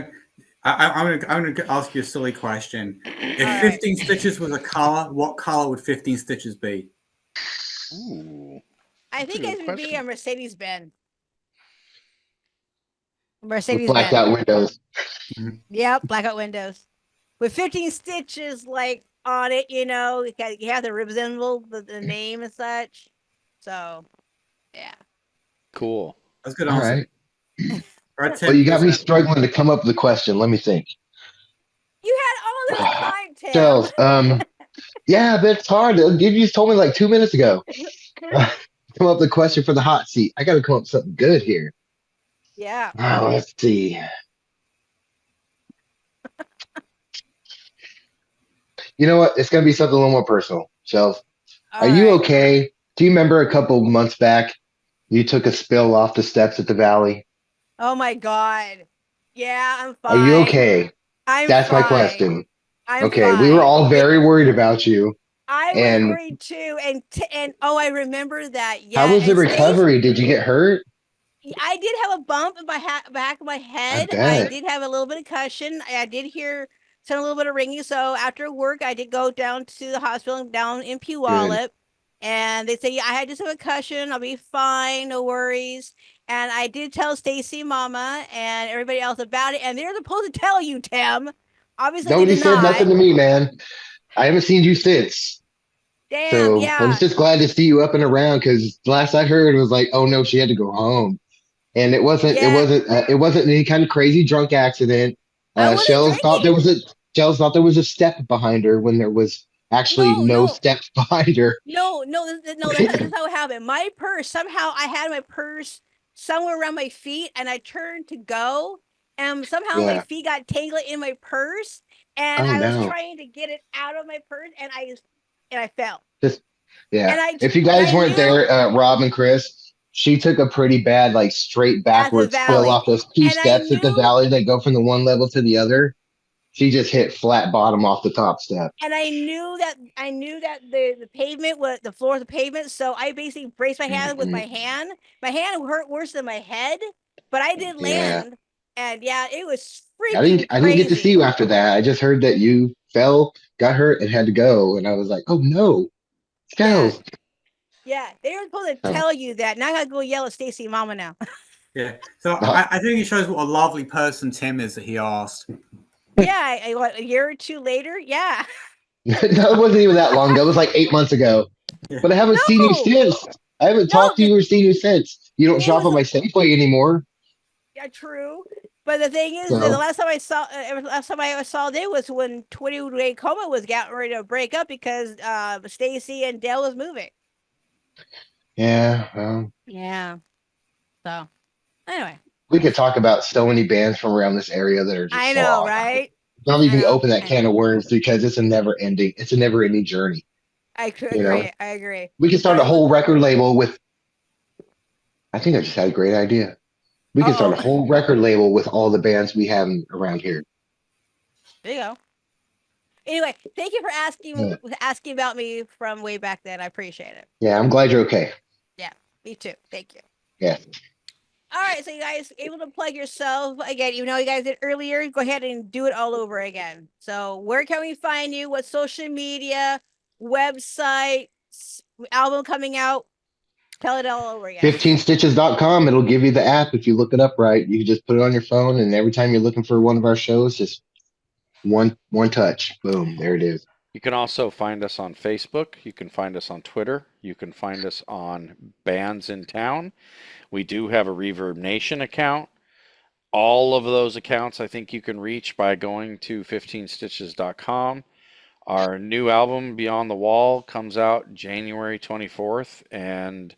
S3: I'm gonna ask you a silly question.
S1: All
S3: If
S1: right.
S3: 15 stitches was a color, what color would 15 stitches be?
S4: Ooh,
S1: I
S4: that's a
S1: think
S4: good
S1: it would be
S4: question.
S1: a Mercedes Benz.
S5: With
S1: Mercedes
S5: blacked
S1: Benz.
S5: out windows.
S3: Mhm.
S1: Yep. Blackout windows with 15 stitches like on it. You have the resemble the name and such. So yeah.
S4: Cool.
S3: That's a good
S5: All
S3: answer.
S5: right.
S3: All right,
S5: Well,
S3: Tim,
S5: you
S3: your
S5: got me
S3: turn.
S5: struggling to come up with a question. Let me think.
S1: You had all this time, Tim.
S5: Shells. Yeah, but it's hard. You just told me like 2 minutes ago. Come up with a question for the hot seat. I got to come up with something good here.
S1: Yeah.
S5: Let's see. You know what? It's gonna be something a little more personal. Shells, are
S1: All
S5: you
S1: right.
S5: okay? Do you remember a couple months back you took a spill off the steps at the valley?
S1: Oh my God. Yeah, I'm
S5: Are you
S1: fine.
S5: okay?
S1: I'm
S5: That's my
S1: fine.
S5: question.
S1: I'm
S5: Okay, we were
S1: fine.
S5: all very worried about you.
S1: I was
S5: And
S1: worried too, and oh, I remember that.
S5: how
S1: Yeah,
S5: was the
S1: and Stace,
S5: recovery? Did you get hurt?
S1: I did have a bump in my back of my
S5: I
S1: head. I
S5: bet.
S1: did have a little bit of cushion. I did hear some a little bit of ringing. So after work, I did go down to the hospital down in
S5: Good.
S1: Puyallup, and they say, yeah, I had just have a cushion. I'll be fine, no worries. And I did tell Stacy, Mama, and everybody else about it, and they're supposed to tell you, Tim. Obviously, they
S5: Nobody
S1: did
S5: said
S1: not.
S5: nothing to me, man. I haven't seen you since.
S1: Damn,
S5: So I was
S1: yeah.
S5: just glad to see you up and around because last I heard it was like, oh no, she had to go home. And
S1: Yeah,
S5: it wasn't any kind of crazy drunk accident.
S1: I wasn't drinking.
S5: Shells thought there was a step behind her when there was actually
S1: No,
S5: no
S1: no,
S5: steps behind her.
S1: no. That's how it happened. My purse somehow I had my purse somewhere around my feet, and I turned to go, and somehow my
S5: Yeah.
S1: feet got tangled in my purse, and
S5: Oh
S1: I was
S5: no.
S1: trying to get it out of my purse, and I fell,
S5: Just yeah.
S1: and I
S5: If you
S1: and
S5: guys
S1: I
S5: weren't
S1: knew
S5: there, Rob and Chris, she took a pretty bad, like straight
S1: at the
S5: backwards spill
S1: valley,
S5: off those two
S1: and I
S5: steps at the
S1: knew
S5: valley that go from the one level to the other. She just hit flat bottom off the top step.
S1: And I knew that the pavement was the floor of the pavement. So I basically braced my hand with my
S5: Mhm.
S1: hand. My hand hurt worse than my head, but I did
S5: Yeah.
S1: land. And yeah, it was
S5: I
S1: freaking
S5: didn't get to see
S1: crazy.
S5: you after that. I just heard that you fell, got hurt, and had to go. And I was like, oh no,
S1: Yeah.
S5: Shels.
S1: Yeah. They were supposed to
S5: Oh,
S1: tell you that. Now I gotta go yell at Stacy Mama now.
S3: Yeah. So
S5: no.
S3: I think it shows what a lovely person Tim is that he asked.
S1: Yeah, what, a year or two later? Yeah.
S5: That wasn't even that long ago. It was like 8 months ago.
S3: Yeah.
S5: But I haven't seen you
S1: No,
S5: since. I haven't
S1: no,
S5: talked to you or seen you since. You don't
S1: it
S5: shop
S1: was
S5: at my Safeway anymore.
S1: yeah, true. But the thing is that the
S5: So
S1: last time I saw them was when 20 Day Coma was getting ready to break up because Stacy and Dale was moving.
S5: yeah,
S1: Yeah. So anyway,
S5: we could talk about so many bands from around this area that are just
S1: I
S5: so
S1: know,
S5: awesome.
S1: right?
S5: Don't
S1: I
S5: even
S1: know.
S5: open that can of worms because it's a never ending journey.
S1: I could
S5: You know,
S1: agree. I agree.
S5: we could
S1: All
S5: start a
S1: right. Well,
S5: whole record label with. I think I just had a great idea. We could start a
S1: oh,
S5: whole record label with all the bands we have around here.
S1: there you go. Anyway, thank you for
S5: Yeah,
S1: asking about me from way back then. I appreciate it.
S5: yeah, I'm glad you're okay.
S1: Yeah, me too. Thank you.
S5: Yeah.
S1: All right, so you guys able to plug yourself again, even though you guys did earlier, go ahead and do it all over again. So where can we find you? What social media, website, album coming out? Tell it all over again.
S5: 15stitches.com. It'll give you the app if you look it up right. You can just put it on your phone, and every time you're looking for one of our shows, just one touch. Boom, there it is.
S4: You can also find us on Facebook. You can find us on Twitter. You can find us on Bands in Town. We do have a Reverb Nation account. All of those accounts I think you can reach by going to 15stitches.com. Our new album, Beyond the Wall, comes out January 24th. And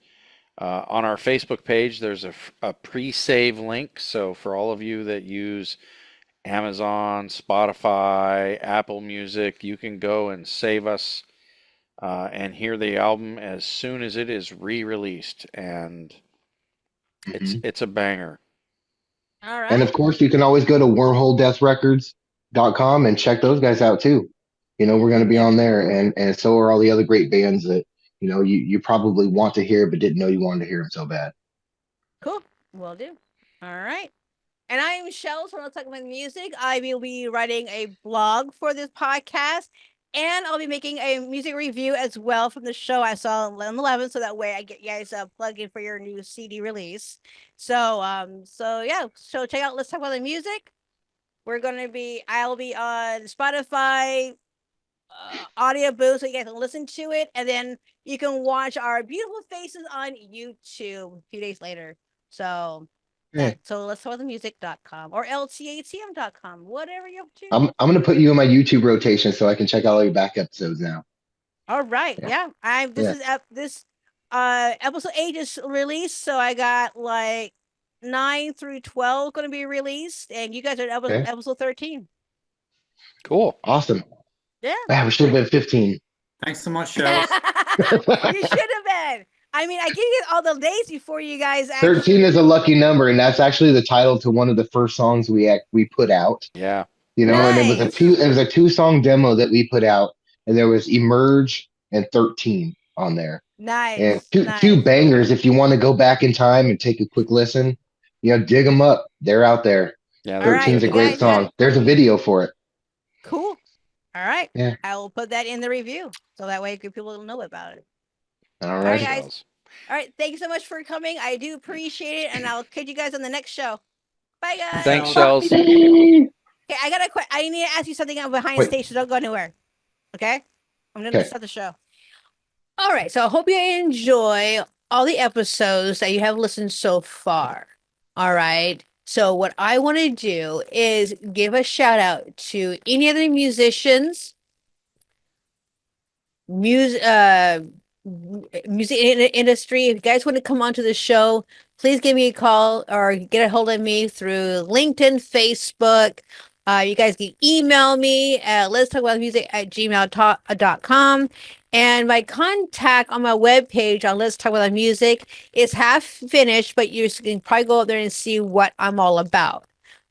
S4: on our Facebook page, there's a pre-save link. So for all of you that use Amazon, Spotify, Apple Music, you can go and save us and hear the album as soon as it is re-released. And
S5: Mhm.
S4: it's a banger.
S1: All
S5: And of
S1: right.
S5: course, you can always go to wormholedeathrecords.com and check those guys out too. You know, we're going to be
S1: Yep.
S5: on there, and so are all the other great bands that you probably want to hear but didn't know you wanted to hear them so bad.
S1: Cool. Will do. All right. And I am Shels from Let's Talk About Music. I will be writing a blog for this podcast, and I'll be making a music review as well from the show I saw on 11. So that way I get you guys plugged in for your new CD release. So yeah. So check out Let's Talk About the Music. I'll be on Spotify, audio booth, so you guys can listen to it, and then you can watch our beautiful faces on YouTube a few days later. So
S5: Yeah.
S1: so let's talk about the music.com or LTATM.com, whatever you have to.
S5: I'm going to put you in my YouTube rotation so I can check out all your back episodes now.
S1: All right.
S5: Yeah.
S1: Yeah. I this
S5: Yeah.
S1: is this episode 8 is released, so I got like 9 through 12 going to be released, and you guys are
S5: Okay.
S1: episode 13.
S4: Cool.
S5: Awesome.
S1: Yeah.
S5: Man, we should have been 15.
S3: Thanks so much, Shels.
S1: You should have been. I mean, I gave you all the days before you guys
S5: 13 is a
S1: actually.
S5: lucky number, and that's actually the title to one of the first songs we put out.
S4: Yeah.
S5: And
S1: Nice.
S5: it was a 2 song demo that we put out, and there was Emerge and 13 on there. And
S1: Nice.
S5: two
S1: Nice.
S5: bangers if you want to go back in time and take a quick listen. Dig them up. They're out there.
S4: Yeah,
S1: All
S4: they're
S5: 13
S1: right,
S5: is a
S1: you
S4: good.
S5: great
S1: guys got
S5: song. There's a video for it.
S1: cool. All right.
S5: Yeah.
S1: I will put that in the review so that way people will know about it.
S5: All
S1: All right,
S5: right.
S1: guys.
S4: Shells.
S1: All right. Thank you so much for coming. I do appreciate it. And I'll catch you guys on the next show. Bye, guys.
S4: Thanks,
S3: Shels.
S4: Shells.
S1: Okay, I need to ask you something behind the
S5: Wait.
S1: stage, so don't go anywhere. Okay? I'm going to
S5: Okay.
S1: start the show. All right. So I hope you enjoy all the episodes that you have listened so far. All right. So what I want to do is give a shout out to any other musicians, music industry. If you guys want to come onto the show, please give me a call or get a hold of me through LinkedIn, Facebook. You guys can email me at let's talk about music at gmail.com. And my contact on my webpage on Let's Talk About Music is half finished, but you can probably go up there and see what I'm all about.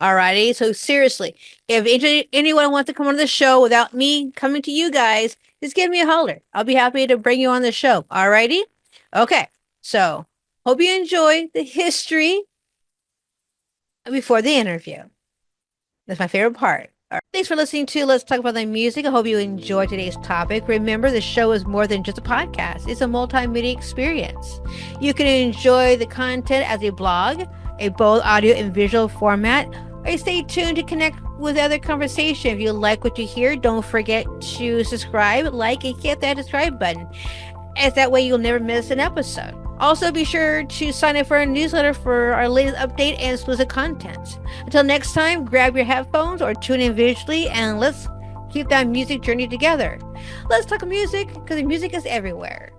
S1: Alrighty. So seriously, if anyone wants to come on the show without me coming to you guys, just give me a holler. I'll be happy to bring you on the show. Alrighty. Okay. So hope you enjoy the history before the interview. That's my favorite part. All right. Thanks for listening to Let's Talk About the Music. I hope you enjoyed today's topic. Remember, the show is more than just a podcast. It's a multimedia experience. You can enjoy the content as a blog, a both audio and visual format, or stay tuned to connect with other conversation. If you like what you hear, don't forget to subscribe, like, and hit that subscribe button. As that way you'll never miss an episode. Also, be sure to sign up for our newsletter for our latest update and exclusive content. Until next time, grab your headphones or tune in visually and let's keep that music journey together. Let's talk music because the music is everywhere.